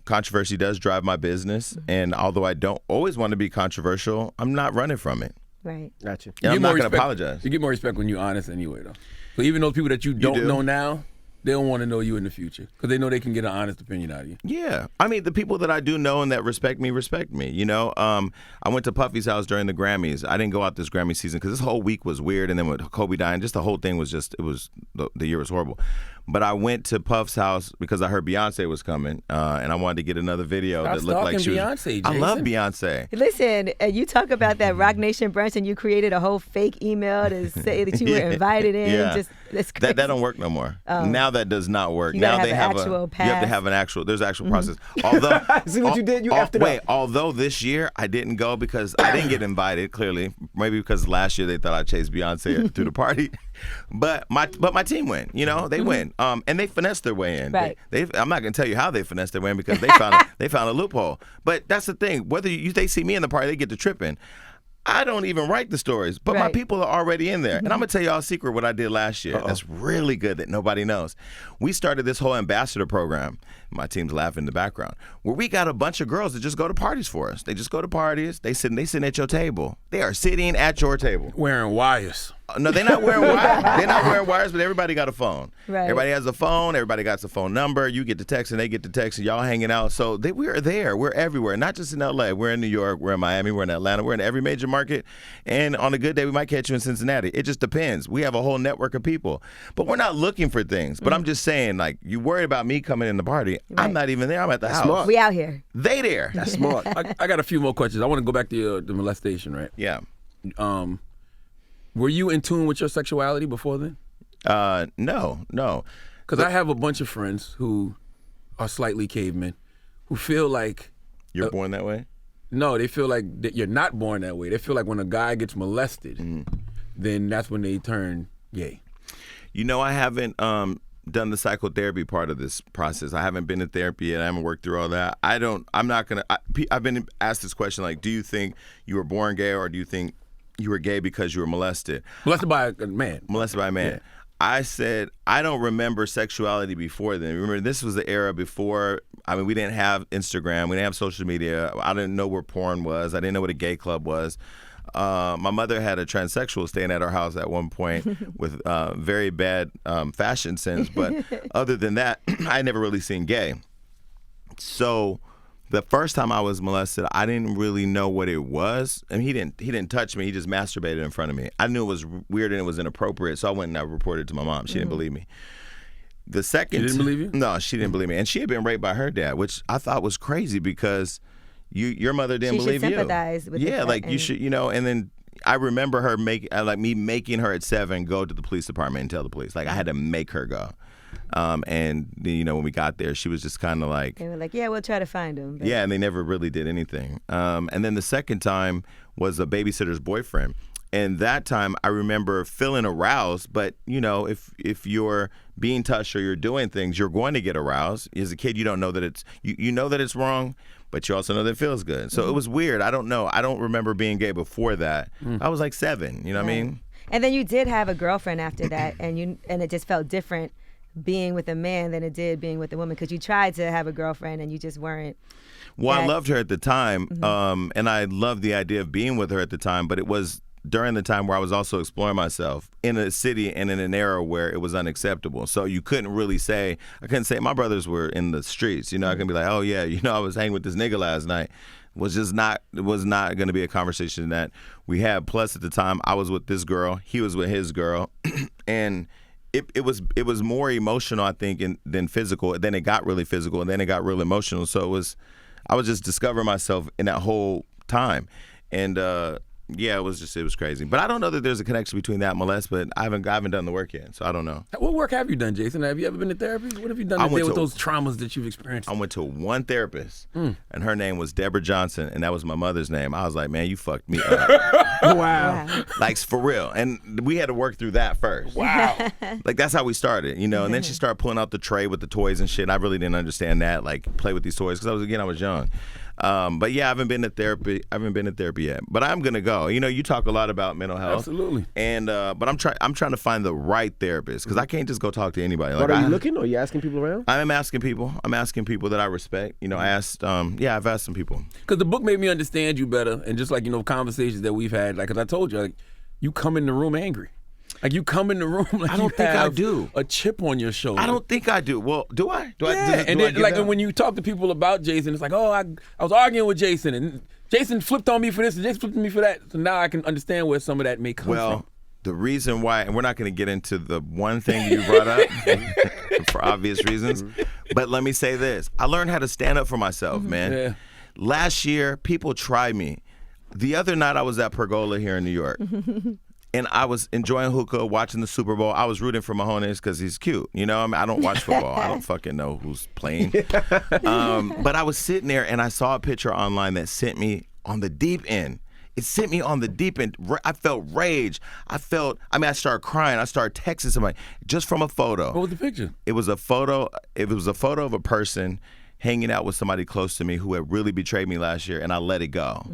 controversy does drive my business. And although I don't always want to be controversial, I'm not running from it. Right. Gotcha. And I'm not going to respect- apologize. You get more respect when you're honest anyway, though. So even those people that you don't know now, they don't want to know you in the future because they know they can get an honest opinion out of you. Yeah. I mean, the people that I do know and that respect me, you know? I went to Puffy's house during the Grammys. I didn't go out this Grammy season because this whole week was weird. And then with Kobe dying, just the whole thing was just, the year was horrible. But I went to Puff's house because I heard Beyonce was coming, and I wanted to get another video that looked like she was. Beyonce, I love Beyonce. Listen, you talk about that Rock Nation brunch, and you created a whole fake email to say that you were invited in. Yeah. That's crazy. That don't work no more. Now that does not work. You now gotta they have have an actual you have to have an actual. There's an actual process. Although, See what you did? You effed it up. Although this year I didn't go because I didn't get invited. Clearly, maybe because last year they thought I chased Beyonce through the party. But my team went. You know, they went. And they finessed their way in. Right. I'm not gonna tell you how they finessed their way in because they found a loophole. But that's the thing. Whether they see me in the party, they get to tripping. I don't even write the stories, but my people are already in there. And I'm going to tell y'all a secret what I did last year. That's really good that nobody knows. We started this whole ambassador program. My team's laughing in the background. Where we got a bunch of girls that just go to parties for us. They just go to parties. They sit at your table. They are sitting at your table. Wearing wires. No, they're not wearing wires. They're not wearing wires, but everybody got a phone. Right. Everybody has a phone. Everybody got a phone number. You get the text and they get the text and y'all hanging out. So we're there. We're everywhere. Not just in L.A. We're in New York. We're in Miami. We're in Atlanta. We're in every major market. And on a good day, we might catch you in Cincinnati. It just depends. We have a whole network of people. But we're not looking for things. But I'm just saying, like, you worried about me coming in the party. Right. I'm not even there. I'm at the house. Smart. We out here. They there. That's smart. I got a few more questions. I want to go back to the molestation, right? Yeah. Were you in tune with your sexuality before then? No. Because I have a bunch of friends who are slightly cavemen who feel like you're born that way? No, they feel like that you're not born that way. They feel like when a guy gets molested, then that's when they turn gay. You know, I haven't done the psychotherapy part of this process. I haven't been in therapy yet. I haven't worked through all that. I've been asked this question, like, do you think you were born gay or do you think you were gay because you were molested? Molested by a man. Molested by a man. Yeah. I said, I don't remember sexuality before then. Remember, this was the era before, we didn't have Instagram. We didn't have social media. I didn't know where porn was. I didn't know what a gay club was. My mother had a transsexual staying at our house at one point with very bad fashion sense. But other than that, I never really seen gay. So the first time I was molested, I didn't really know what it was. I mean, he didn't touch me. He just masturbated in front of me. I knew it was weird and it was inappropriate, so I went and I reported it to my mom. She didn't believe me. The second, she didn't believe you? No, she didn't believe me, and she had been raped by her dad, which I thought was crazy because your mother didn't believe you. She should sympathize with yeah, like you should, and then I remember her making her at 7 go to the police department and tell the police. Like I had to make her go. And when we got there, she was just kind of like, they were like, yeah, we'll try to find him. But... Yeah, and they never really did anything. And then the second time was a babysitter's boyfriend. And that time I remember feeling aroused, but if you're being touched or you're doing things, you're going to get aroused. As a kid, you don't know that it's you know that it's wrong, but you also know that it feels good. So it was weird. I don't know. I don't remember being gay before that. I was like 7. You know what I mean? And then you did have a girlfriend after that, and it just felt different being with a man than it did being with a woman, because you tried to have a girlfriend and you just weren't. Well, I loved her at the time, and I loved the idea of being with her at the time, but it was during the time where I was also exploring myself in a city and in an era where it was unacceptable. So you couldn't really say, I couldn't say my brothers were in the streets. I couldn't be like, oh yeah, I was hanging with this nigga last night. It was not going to be a conversation that we had. Plus at the time I was with this girl, he was with his girl, and it was more emotional, I think, than physical. And then it got really physical, and then it got real emotional. So I was just discovering myself in that whole time, and yeah, it was crazy. But I don't know that there's a connection between that and molest. But I haven't done the work yet, so I don't know. What work have you done, Jason? Have you ever been to therapy? What have you done to deal with those traumas that you've experienced? I went to one therapist, and her name was Deborah Johnson, and that was my mother's name. I was like, man, you fucked me up. Wow. Like, for real. And we had to work through that first. Wow. Like, that's how we started, And then she started pulling out the tray with the toys and shit. I really didn't understand that, like, play with these toys, because I was young. But yeah, I haven't been to therapy. Yet, but I'm gonna go. You know, you talk a lot about mental health. Absolutely. And but I'm trying to find the right therapist because I can't just go talk to anybody. But are you looking, or are you asking people around? I'm asking people. I'm asking people that I respect. You know, I asked. I've asked some people. Because the book made me understand you better, and just like, you know, conversations that we've had. Like, because I told you, like, you come in the room angry. Like, you come in the room like I don't think I do. A chip on your shoulder. I don't think I do. Well, do I? And when you talk to people about Jason, it's like, oh, I was arguing with Jason, and Jason flipped on me for this, and Jason flipped on me for that. So now I can understand where some of that may come from. The reason why, and we're not going to get into the one thing you brought up for obvious reasons, but let me say this. I learned how to stand up for myself, man. Yeah. Last year, people tried me. The other night, I was at Pergola here in New York. And I was enjoying hookah, watching the Super Bowl. I was rooting for Mahomes because he's cute. You know, I mean, I don't watch football. I don't fucking know who's playing. But I was sitting there, and I saw a picture online that sent me on the deep end. It sent me on the deep end. I felt rage. I started crying. I started texting somebody just from a photo. What was the picture? It was a photo. It was a photo of a person hanging out with somebody close to me who had really betrayed me last year, and I let it go.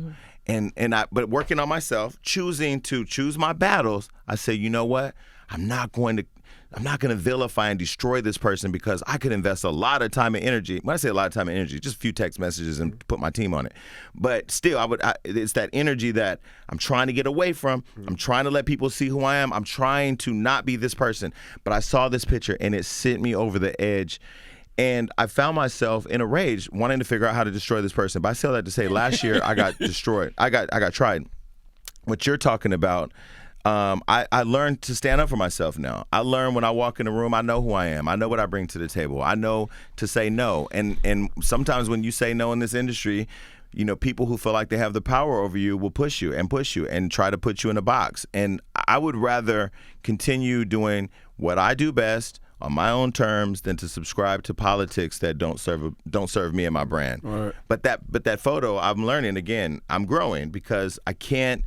But working on myself, choosing to choose my battles, I say, you know what? I'm not going to vilify and destroy this person because I could invest a lot of time and energy. When I say a lot of time and energy, just a few text messages and put my team on it. But still, it's that energy that I'm trying to get away from. I'm trying to let people see who I am. I'm trying to not be this person. But I saw this picture and it sent me over the edge. And I found myself in a rage, wanting to figure out how to destroy this person. But I say all that to say, last year I got destroyed. I got tried. What you're talking about, I learned to stand up for myself now. I learned when I walk in a room, I know who I am. I know what I bring to the table. I know to say no. And sometimes when you say no in this industry, you know, people who feel like they have the power over you will push you and try to put you in a box. And I would rather continue doing what I do best on my own terms than to subscribe to politics that don't serve me and my brand. Right. But that photo, I'm learning again. I'm growing because I can't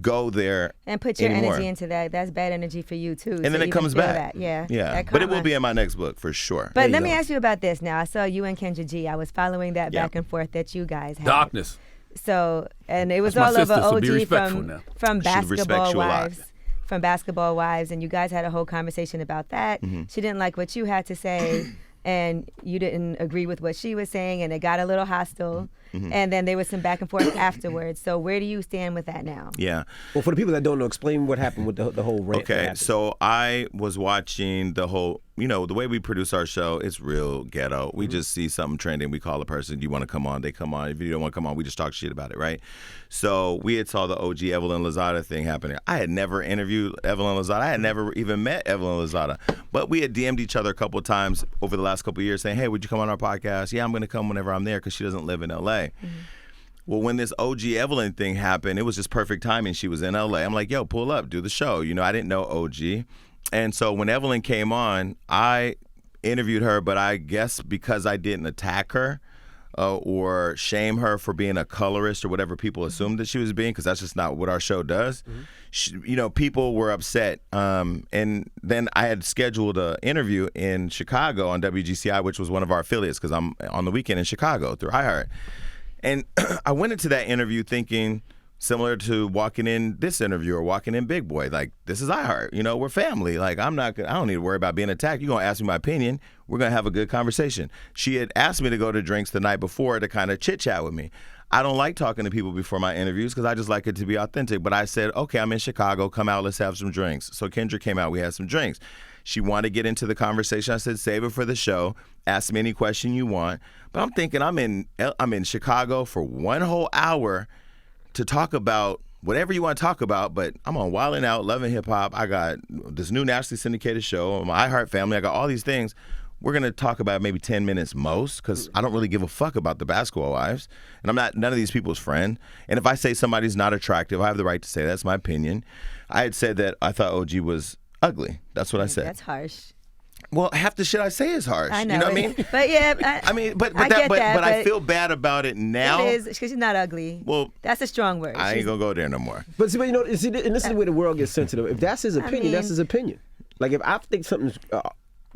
go there and put your anymore. energy into that. That's bad energy for you too. And then it comes back. That. Yeah. But it will be in my next book for sure. But let me ask you about this now. I saw you and Kendra G. I was following that back and forth that you guys had. Darkness. So, and it was That's all my over sister, so OG from Basketball Wives. From Basketball Wives, and you guys had a whole conversation about that. She didn't like what you had to say, and you didn't agree with what she was saying, and it got a little hostile. And then there was some back and forth afterwards. So where do you stand with that now? Yeah. Well, for the people that don't know, explain what happened with the whole rant. Okay, so I was watching the whole, you know, the way we produce our show, it's real ghetto. We just see something trending, we call a person, you want to come on, they come on. If you don't want to come on, we just talk shit about it, right? So we had saw the OG Evelyn Lozada thing happening. I had never interviewed Evelyn Lozada. I had never even met Evelyn Lozada. But we had DM'd each other a couple of times over the last couple of years saying, hey, would you come on our podcast? Yeah, I'm going to come whenever I'm there because she doesn't live in L.A. Well, when this OG Evelyn thing happened, it was just perfect timing. She was in LA. I'm like, yo, pull up, do the show. You know, I didn't know OG. And so when Evelyn came on, I interviewed her, but I guess because I didn't attack her or shame her for being a colorist or whatever people assumed that she was being, because that's just not what our show does. You know, people were upset. And then I had scheduled an interview in Chicago on WGCI, which was one of our affiliates, because I'm on the weekend in Chicago through Hart. And I went into that interview thinking similar to walking in this interview or walking in Big Boy. Like, this is iHeart. You know, we're family. Like, I don't need to worry about being attacked. You're going to ask me my opinion. We're going to have a good conversation. She had asked me to go to drinks the night before to kind of chit-chat with me. I don't like talking to people before my interviews because I just like it to be authentic. But I said, okay, I'm in Chicago. Come out. Let's have some drinks. So Kendra came out. We had some drinks. She wanted to get into the conversation. I said, save it for the show. Ask me any question you want. But I'm thinking I'm in Chicago for 1 whole hour to talk about whatever you want to talk about, but I'm on Wildin' Out, Loving Hip Hop. I got this new nationally syndicated show, my iHeart family. I got all these things. We're going to talk about maybe 10 minutes most because I don't really give a fuck about the Basketball Wives. And I'm not none of these people's friend. And if I say somebody's not attractive, I have the right to say that's my opinion. I had said that I thought OG was ugly. That's what I said. That's harsh. Well, half the shit I say is harsh. I know. You know what I mean? But yeah, but but I feel bad about it now. It is because she's not ugly. Well, that's a strong word. I ain't gonna go there no more. But see, you know, and this is where the world gets sensitive. If that's his opinion, that's his opinion. Like if I think something's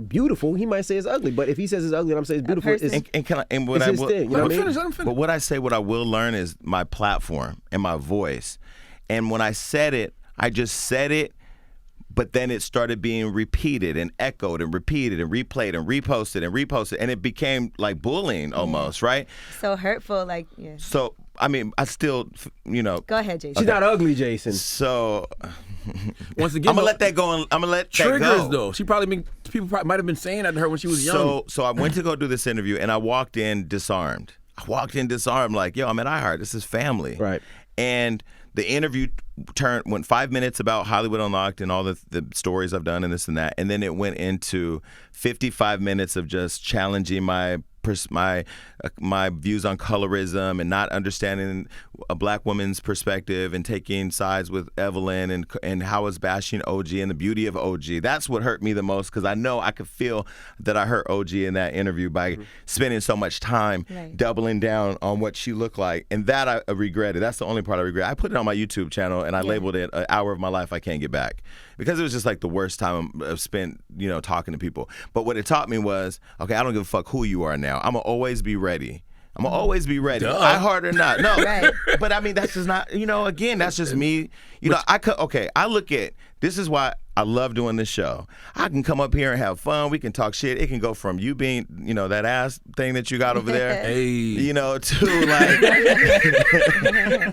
beautiful, he might say it's ugly. But if he says it's ugly and I'm saying it's beautiful, it's his thing. You know what I mean? But what I say, what I will learn is my platform and my voice. And when I said it, I just said it, but then it started being repeated and echoed and repeated and replayed and reposted, and it became like bullying almost, right? So hurtful, like, yeah. So, I mean, I still, you know. Go ahead, Jason. She's not ugly, Jason. So, once again, I'm gonna let that go. I'm gonna let triggers, that go. Though. People might have been saying that to her when she was young. So I went to go do this interview, and I walked in disarmed. Like, yo, I'm at iHeart. This is family. Right. And the interview went 5 minutes about Hollywood Unlocked and all the stories I've done and this and that, and then it went into 55 minutes of just challenging my views on colorism and not understanding a black woman's perspective and taking sides with Evelyn and how I was bashing OG and the beauty of OG. That's what hurt me the most, because I know I could feel that I hurt OG in that interview by spending so much time doubling down on what she looked like, and that I regretted. That's the only part I regret. I put it on my YouTube channel and I labeled it "An Hour of My Life I Can't Get Back," because it was just like the worst time I've spent, you know, talking to people. But what it taught me was, okay, I don't give a fuck who you are now. I'm gonna always be ready. iHeart or not. No, but I mean, that's just not, you know, again, that's just me. You know, I look at, this is why I love doing this show. I can come up here and have fun. We can talk shit. It can go from you being, you know, that ass thing that you got over there, you know, to like,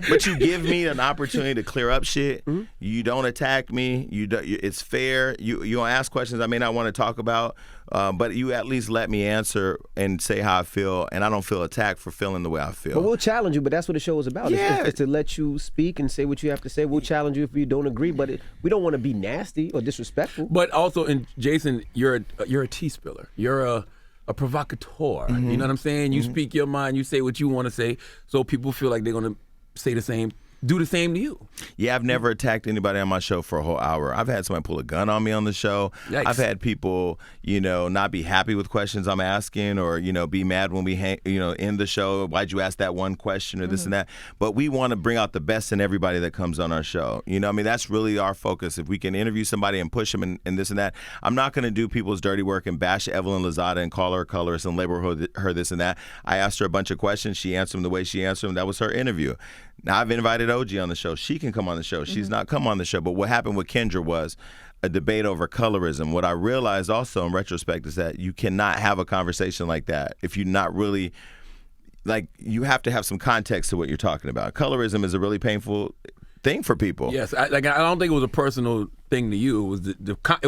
but you give me an opportunity to clear up shit. You don't attack me. It's fair. You don't ask questions I may not want to talk about, but you at least let me answer and say how I feel, and I don't feel attacked for feeling the way I feel. But we'll challenge you, but that's what the show is about. Yeah. It's to let you speak and say what you have to say. We'll challenge you if you don't agree, but we don't want to be nasty or disrespectful. But also, and Jason, you're a tea spiller. You're a provocateur. You know what I'm saying? You speak your mind. You say what you want to say, so people feel like they're gonna say the same. Do the same to you. Yeah, I've never attacked anybody on my show for a whole hour. I've had somebody pull a gun on me on the show. Yikes. I've had people, you know, not be happy with questions I'm asking, or, you know, be mad when we end the show. Why'd you ask that one question or this and that? But we want to bring out the best in everybody that comes on our show. You know, I mean, that's really our focus. If we can interview somebody and push them and this and that, I'm not going to do people's dirty work and bash Evelyn Lozada and call her a colorist and label her this and that. I asked her a bunch of questions. She answered them the way she answered them. That was her interview. Now, I've invited OG on the show. She can come on the show. She's not come on the show. But what happened with Kendra was a debate over colorism. What I realized also in retrospect is that you cannot have a conversation like that if you're not really, like, you have to have some context to what you're talking about. Colorism is a really painful thing for people. Yes, I don't think it was a personal thing to you. It was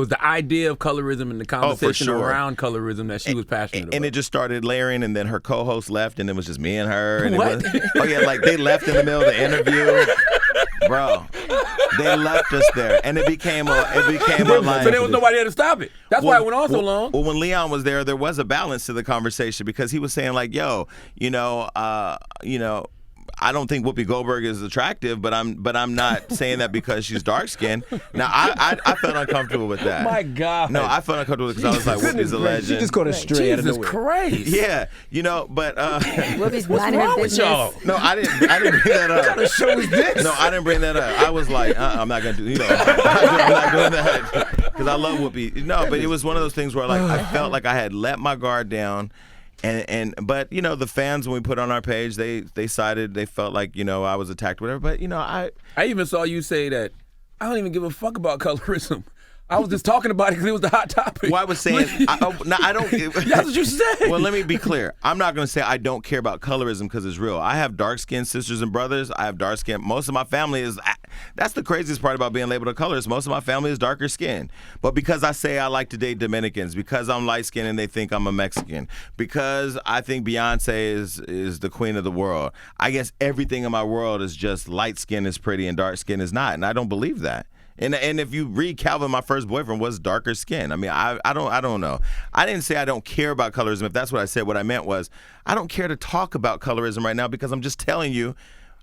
the idea of colorism and the conversation around colorism that she was passionate about. And it just started layering, and then her co-host left, and it was just me and her. And What? Like they left in the middle of the interview. Bro, they left us there, and it became a line. So there was nobody there to stop it. That's why it went on so long. Well, when Leon was there was a balance to the conversation, because he was saying like, "Yo, I don't think Whoopi Goldberg is attractive, but I'm not saying that because she's dark skinned." Now I felt uncomfortable with that. My God. No, I felt uncomfortable because I was like, Whoopi's a legend. She just got astray out of Jesus nowhere. Christ. Yeah, but Whoopi's What's minding her wrong with business. y'all? no, I didn't bring that up. What kind of show is this? No, I didn't bring that up. I was like, I'm not gonna do, I'm not doing that because I love Whoopi. No, but it was one of those things where like I felt like I had let my guard down. But you know, the fans, when we put on our page, they sided. They felt like, you know, I was attacked, whatever. But you know, I even saw you say that I don't even give a fuck about colorism. I was just talking about it because it was the hot topic. Well, I was saying, I don't. That's what you said. Well, let me be clear. I'm not going to say I don't care about colorism because it's real. I have dark-skinned sisters and brothers. I have dark-skinned. Most of my family is. That's the craziest part about being labeled a colorist. Most of my family is darker skinned. But because I say I like to date Dominicans, because I'm light-skinned and they think I'm a Mexican, because I think Beyonce is the queen of the world, I guess everything in my world is just light skin is pretty and dark skin is not. And I don't believe that. And if you read Calvin, my first boyfriend was darker skin. I mean, I don't know. I didn't say I don't care about colorism. If that's what I said, what I meant was I don't care to talk about colorism right now because I'm just telling you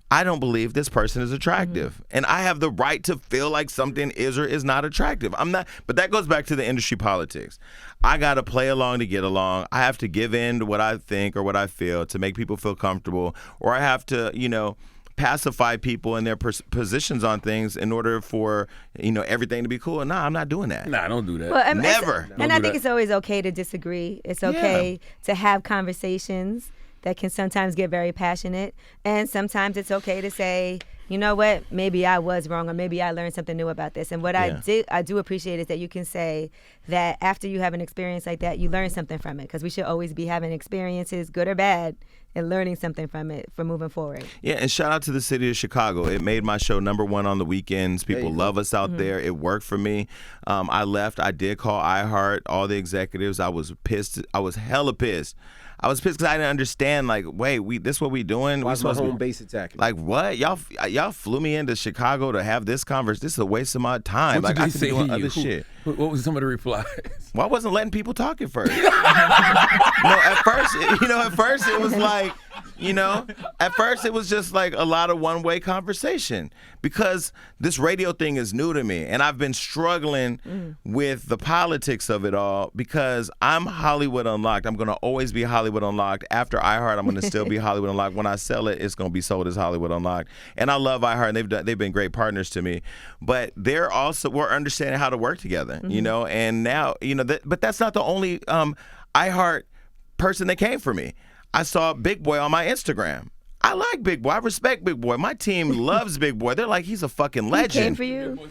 I don't believe this person is attractive. And I have the right to feel like something is or is not attractive. I'm not, but that goes back to the industry politics. I got to play along to get along. I have to give in to what I think or what I feel to make people feel comfortable, or I have to, pacify people in their positions on things in order for everything to be cool. And I'm not doing that. Nah, don't do that. Well, Never. And I think it's always okay to disagree. It's okay to have conversations that can sometimes get very passionate, and sometimes it's okay to say, you know what, maybe I was wrong, or maybe I learned something new about this. And what I do appreciate is that you can say that after you have an experience like that, you learn something from it, because we should always be having experiences, good or bad, and learning something from it for moving forward. Yeah, and shout out to the city of Chicago. It made my show #1 on the weekends. People love us out there. It worked for me. I left. I did call iHeart, all the executives. I was pissed. I was hella pissed. I was pissed because I didn't understand, like, wait, this what we doing? Why's my home base attacking? Like, what? Y'all flew me into Chicago to have this conversation. This is a waste of my time. What like, I could be doing other shit. What was some of the replies? Well, I wasn't letting people talk at first. At first it was like, at first it was just like a lot of one-way conversation, because this radio thing is new to me, and I've been struggling with the politics of it all, because I'm Hollywood Unlocked. I'm going to always be Hollywood Unlocked. After iHeart, I'm going to still be Hollywood Unlocked. When I sell it, it's going to be sold as Hollywood Unlocked. And I love iHeart, and they've been great partners to me. But we're understanding how to work together, and now, but that's not the only iHeart person that came for me. I saw Big Boy on my Instagram. I like Big Boy. I respect Big Boy. My team loves Big Boy. They're like, he's a fucking legend. He came for you?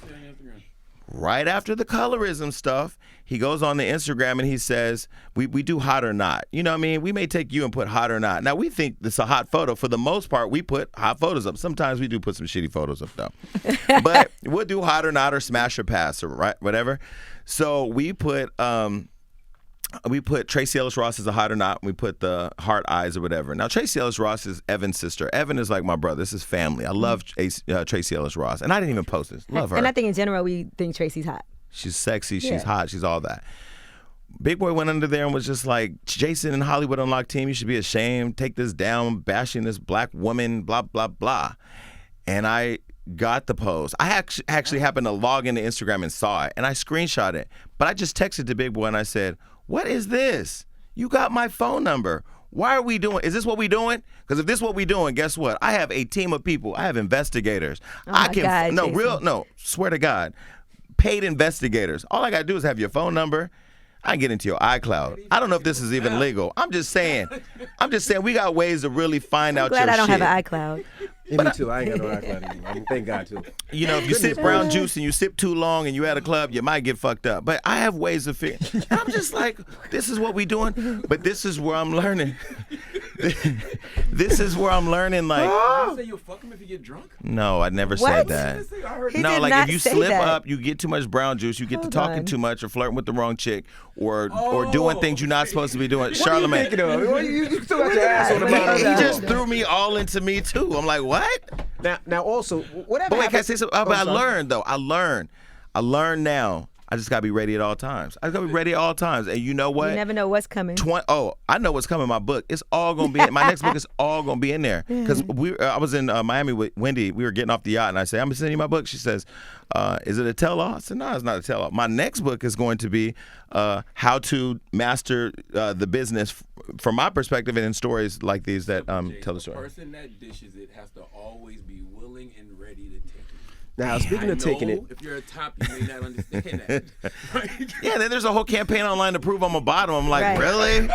Right after the colorism stuff, he goes on the Instagram and he says, we do hot or not. You know what I mean? We may take you and put hot or not. Now, we think it's a hot photo. For the most part, we put hot photos up. Sometimes we do put some shitty photos up, though. But we'll do hot or not, or smash or pass, or whatever. So we put Tracy Ellis Ross as a hot or not. We put the heart eyes or whatever. Now, Tracy Ellis Ross is Evan's sister. Evan is like my brother. This is family. I love Tracy Ellis Ross. And I didn't even post this. Love her. And I think in general, we think Tracy's hot. She's sexy. She's hot. She's all that. Big Boy went under there and was just like, Jason and Hollywood Unlocked team, you should be ashamed. Take this down, bashing this black woman, blah, blah, blah. And I got the post. I actually happened to log into Instagram and saw it. And I screenshot it. But I just texted to Big Boy and I said, what is this? You got my phone number. Why are we doing? Is this what we doing? Because if this is what we doing, guess what? I have a team of people. I have investigators. Swear to God, paid investigators. All I got to do is have your phone number. I can get into your iCloud. I don't know if this is even legal. I'm just saying we got ways to really find out your shit. Glad I don't have an iCloud. Yeah, me too. I ain't got no iCloud anymore. Thank God too. If you sip brown juice and you sip too long and you at a club, you might get fucked up. But I have ways of figuring. And I'm just like, this is what we doing. But this is where I'm learning. This is where I'm learning. Like, you say you'll fuck him if you get drunk? No, I never said that. No, like if you slip up, you get too much brown juice, you get to talking too much, or flirting with the wrong chick, or doing things you're not supposed to be doing. Charlamagne. You still got your ass on the bottom. He just threw me all into me too. I'm like, what? Now also, whatever. But wait, can I say something? But I learned though. I learned now. I just gotta be ready at all times. I gotta be ready at all times. And you know what? You never know what's coming. I know what's coming in my book. It's all gonna be in my next book. Is all gonna be in there. Because I was in Miami with Wendy. We were getting off the yacht, and I said, "I'm gonna send you my book." She says, "Is it a tell-all?" I said, "No, it's not a tell-all." My next book is going to be how to master the business from my perspective, and in stories like these that tell the story. The person that dishes it has to always be willing and ready to take it. Now, speaking of taking it, if you're a top, you may not understand that. Yeah, then there's a whole campaign online to prove I'm a bottom. I'm like, really?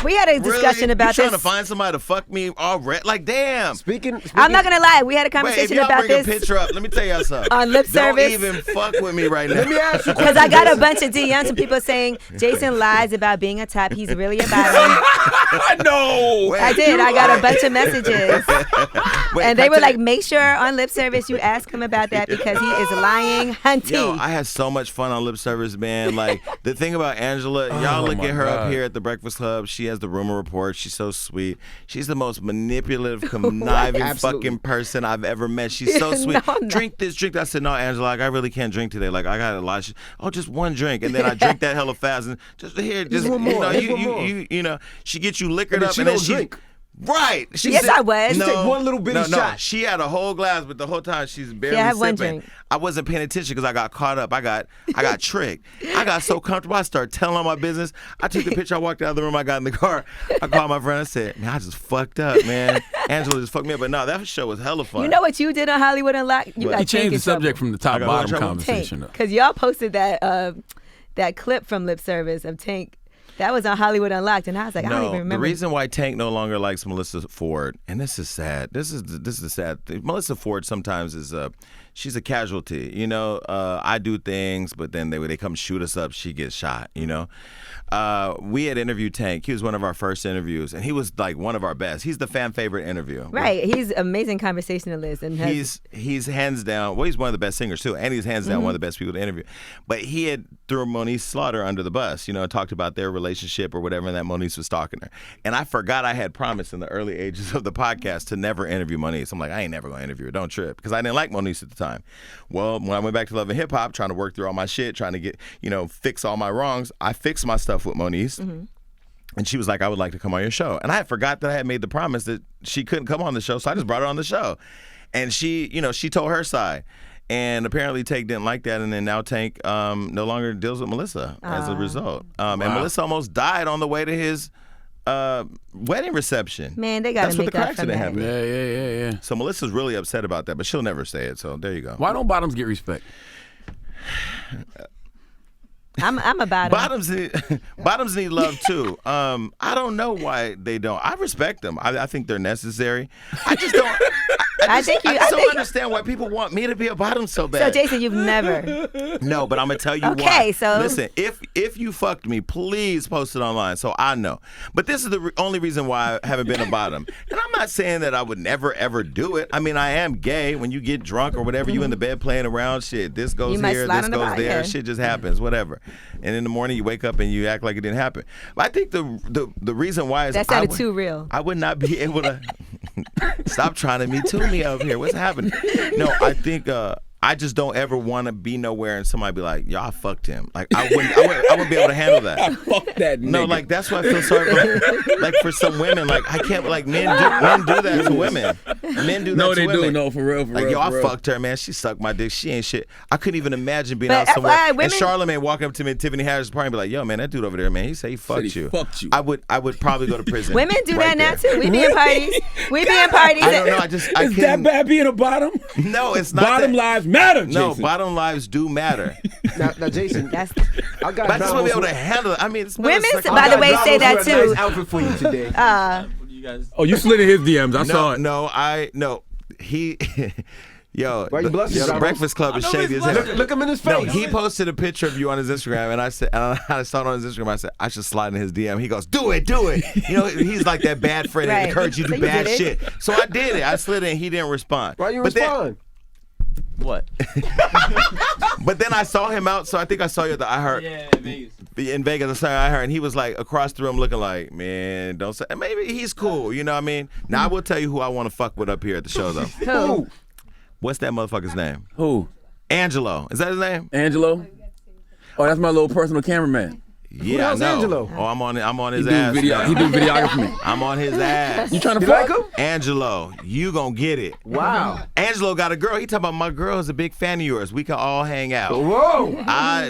We had a discussion about you this. Trying to find somebody to fuck me already? Like, damn. Speaking, I'm not gonna lie. We had a conversation if y'all about bring this a picture up, let me tell y'all something. on lip service. Don't even fuck with me right now. let me ask you, Because I got a bunch of DMs from people saying Jason lies about being a top. He's really a bottom. No. I did. I got a bunch of messages. And they were like, make sure on lip service you ask him about that because he is lying, hunty. Yo, I had so much fun on lip service, man. Like, the thing about Angela, y'all look at her up here at the Breakfast Club. She has the rumor report. She's so sweet. She's the most manipulative, conniving fucking person I've ever met. She's so sweet. Drink this, drink that. I said, no, Angela, like, I really can't drink today. Like, I got a lot. Just one drink. And then I drink that hella fast. And just here, just one more. You know, she gets you liquored up and then she. Right. Yes, I was. You take one little bitty shot. She had a whole glass, but the whole time she's barely I had sipping. one drink. I wasn't paying attention because I got caught up. I got tricked. I got so comfortable. I started telling all my business. I took the picture. I walked out of the room. I got in the car. I called my friend. I said, man, I just fucked up, man. Angela just fucked me up. But no, that show was hella fun. You know what you did on Hollywood Unlocked? You got He changed the trouble. subject from the top bottom conversation. Because y'all posted that clip from Lip Service of Tank. That was on Hollywood Unlocked, and I was like, I don't even remember. The reason why Tank no longer likes Melissa Ford, and this is sad. This is the sad thing. Melissa Ford sometimes is she's a casualty. You know, I do things, but then they come shoot us up, she gets shot. You know, we had interviewed Tank. He was one of our first interviews, and he was like one of our best. He's the fan favorite interview. Right, he's amazing conversationalist, and he's hands down. Well, he's one of the best singers too, and he's hands down one of the best people to interview. But he had threw Moniece Slaughter under the bus. You know, talked about their relationship or whatever, and that Moniece was stalking her. And I forgot I had promised in the early ages of the podcast to never interview Moniece. I'm like, I ain't never gonna interview her. Don't trip, because I didn't like Moniece at the time. Well, when I went back to Love and Hip Hop, trying to work through all my shit, trying to get, fix all my wrongs, I fixed my stuff with Moniece. And she was like, I would like to come on your show. And I had forgot that I had made the promise that she couldn't come on the show, so I just brought her on the show. And she told her side. And apparently Tank didn't like that, and then now Tank no longer deals with Melissa as a result. And Melissa almost died on the way to his wedding reception. Man, they got to make up for that. Happened. Yeah. So Melissa's really upset about that, but she'll never say it, so there you go. Why don't bottoms get respect? I'm about it. Bottoms need love too. I don't know why they don't. I respect them. I think they're necessary. I just don't. I don't understand why people want me to be a bottom so bad. So Jason, you've never. No, but I'm gonna tell you why. Okay, so listen, if you fucked me, please post it online so I know. But this is the only reason why I haven't been a bottom. And I'm not saying that I would never ever do it. I mean, I am gay. When you get drunk or whatever, you in the bed playing around, shit. This goes here, this goes there. Yeah. Shit just happens, whatever. And in the morning you wake up and you act like it didn't happen. But I think the reason why is that sounded too real. I would not be able to stop trying to Me Too me up here. What's happening? No, I think I just don't ever want to be nowhere and somebody be like, "Yo, I fucked him." Like I wouldn't be able to handle that. Fuck that nigga. No, like that's why I feel sorry for. Like for some women, like I can't. Like men do that to women. Men do that No, to they women. do. No, for real. Like yo, I fucked her, man. She sucked my dick. She ain't shit. I couldn't even imagine being out somewhere and Charlamagne walking up to me at Tiffany Harris' party and be like, "Yo, man, that dude over there, man, he said he fucked you." Fucked you. I would probably go to prison. Women do right that there. now too. We be in parties. We be in parties. I don't know. I Is that bad being a bottom? No, it's not. Bottom lives matter, No, Jason. bottom lives do matter. Now, Jason, That's I got But I just want to be able to handle it. I mean, it's women. it's like- By the way, say that Nice too. outfit for you today. Oh, you slid in his DMs. I saw it. No, he. Yo, Why you blushing, the John? Breakfast Club is shady as hell. Look him in his face. No, he posted a picture of you on his Instagram, and I saw it on his Instagram. I said, I should slide in his DM. He goes, do it. You know, he's like that bad friend that Right. encourages you to So do you bad did it? shit. So I did it. I slid in. He didn't respond. Why you But then- respond? What? But then I saw him out, so I think I saw you at the iHeart. Yeah, Vegas. In Vegas, I saw iHeart, and he was like across the room looking like, man, don't say. And maybe he's cool, you know what I mean? Now I will tell you who I want to fuck with up here at the show, though. Who? What's that motherfucker's name? Who? Angelo. Is that his name? Angelo? Oh, that's my little personal cameraman. Yeah, hell's I know. Angelo? Oh, I'm on his He do ass. video. now. He do videography for me. I'm on his ass. You trying to You like fuck? him? Angelo, you gonna get it. Wow. Angelo got a girl. He talking about my girl is a big fan of yours. We can all hang out. Whoa. I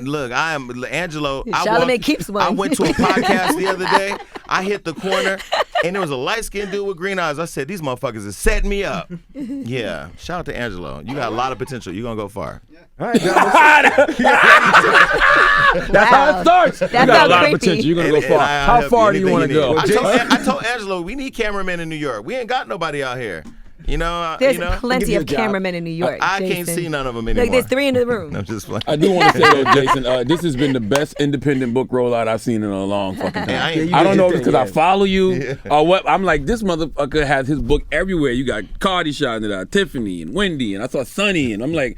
am Angelo. Charlamagne keeps one. I went to a podcast the other day. I hit the corner, and there was a light-skinned dude with green eyes. I said, these motherfuckers is setting me up. Yeah. Shout out to Angelo. You got a lot of potential. You're gonna go far. All right, John. That's how it starts. That You got a sounds lot of creepy. potential. You're gonna go And far. I'll How help far do you anything want to need. go? I told Angelo we need cameramen in New York. We ain't got nobody out here. You know. There's you know? plenty you a of job. cameramen in New York. I can't Jason. see none of them anymore. Look, there's 3 in the room. I'm just playing. I do want to say though, Jason, this has been the best independent book rollout I've seen in a long fucking time. Yeah, you I don't did know your if it's because thing, I yeah. follow you or what. I'm like, this motherfucker has his book everywhere. You got Cardi shouting it out, Tiffany and Wendy, and I saw Sonny, and I'm like,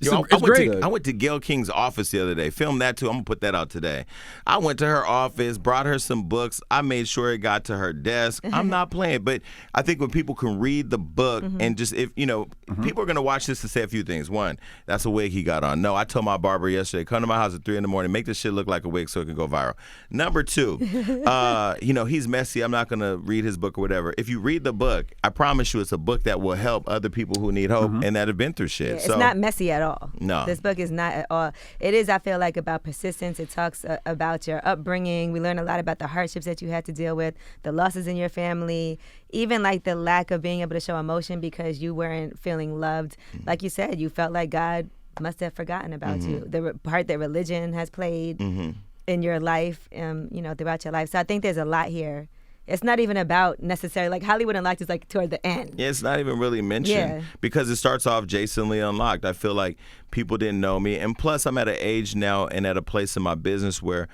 It's great. I went to Gayle King's office the other day. Filmed that too. I'm gonna put that out today. I went to her office, brought her some books. I made sure it got to her desk. I'm not playing, but I think when people can read the book and just people are gonna watch this to say a few things. One, that's a wig he got on. No, I told my barber yesterday, come to my house at 3 a.m, make this shit look like a wig so it can go viral. Number two, he's messy. I'm not gonna read his book or whatever. If you read the book, I promise you, it's a book that will help other people who need hope and that have been through shit. It's not messy at all. No. This book is not at all. It is, I feel like, about persistence. It talks about your upbringing. We learn a lot about the hardships that you had to deal with, the losses in your family, even like the lack of being able to show emotion because you weren't feeling loved. Like you said, you felt like God must have forgotten about you. The part that religion has played in your life, throughout your life. So I think there's a lot here. It's not even about necessarily, like Hollywood Unlocked is like toward the end. Yeah, it's not even really mentioned because it starts off Jason Lee Unlocked. I feel like people didn't know me. And plus, I'm at an age now and at a place in my business where,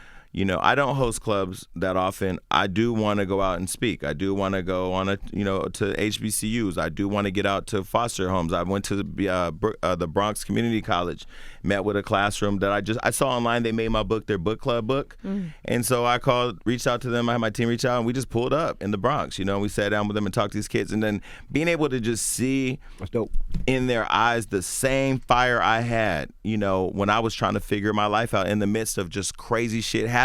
I don't host clubs that often. I do want to go out and speak. I do want to go on to HBCUs. I do want to get out to foster homes. I went to the Bronx Community College, met with a classroom that I saw online. They made my book their book club book. And so I reached out to them. I had my team reach out and we just pulled up in the Bronx. We sat down with them and talked to these kids. And then being able to just see in their eyes the same fire I had, when I was trying to figure my life out in the midst of just crazy shit happening.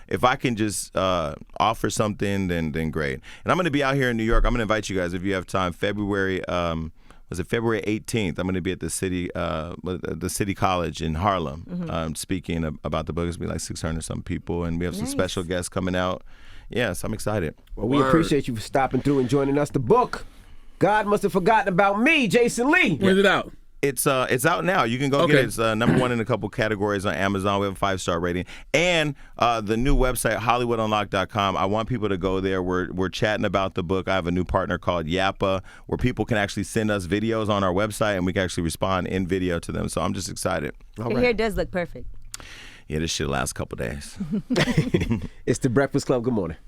If I can just offer something, then great. And I'm going to be out here in New York. I'm going to invite you guys if you have time. February 18th? I'm going to be at the City College in Harlem, speaking about the book. It's going to be like 600 or some people, and we have some special guests coming out. Yes, I'm excited. Well, we appreciate you for stopping through and joining us. The book, God Must Have Forgotten About Me, Jason Lee. When's it out? It's out now. You can go get it. It's number one in a couple categories on Amazon. We have a 5-star rating. And the new website, HollywoodUnlocked.com. I want people to go there. We're chatting about the book. I have a new partner called Yappa, where people can actually send us videos on our website, and we can actually respond in video to them. So I'm just excited. Your hair does look perfect. Yeah, this shit lasts a couple days. It's The Breakfast Club. Good morning.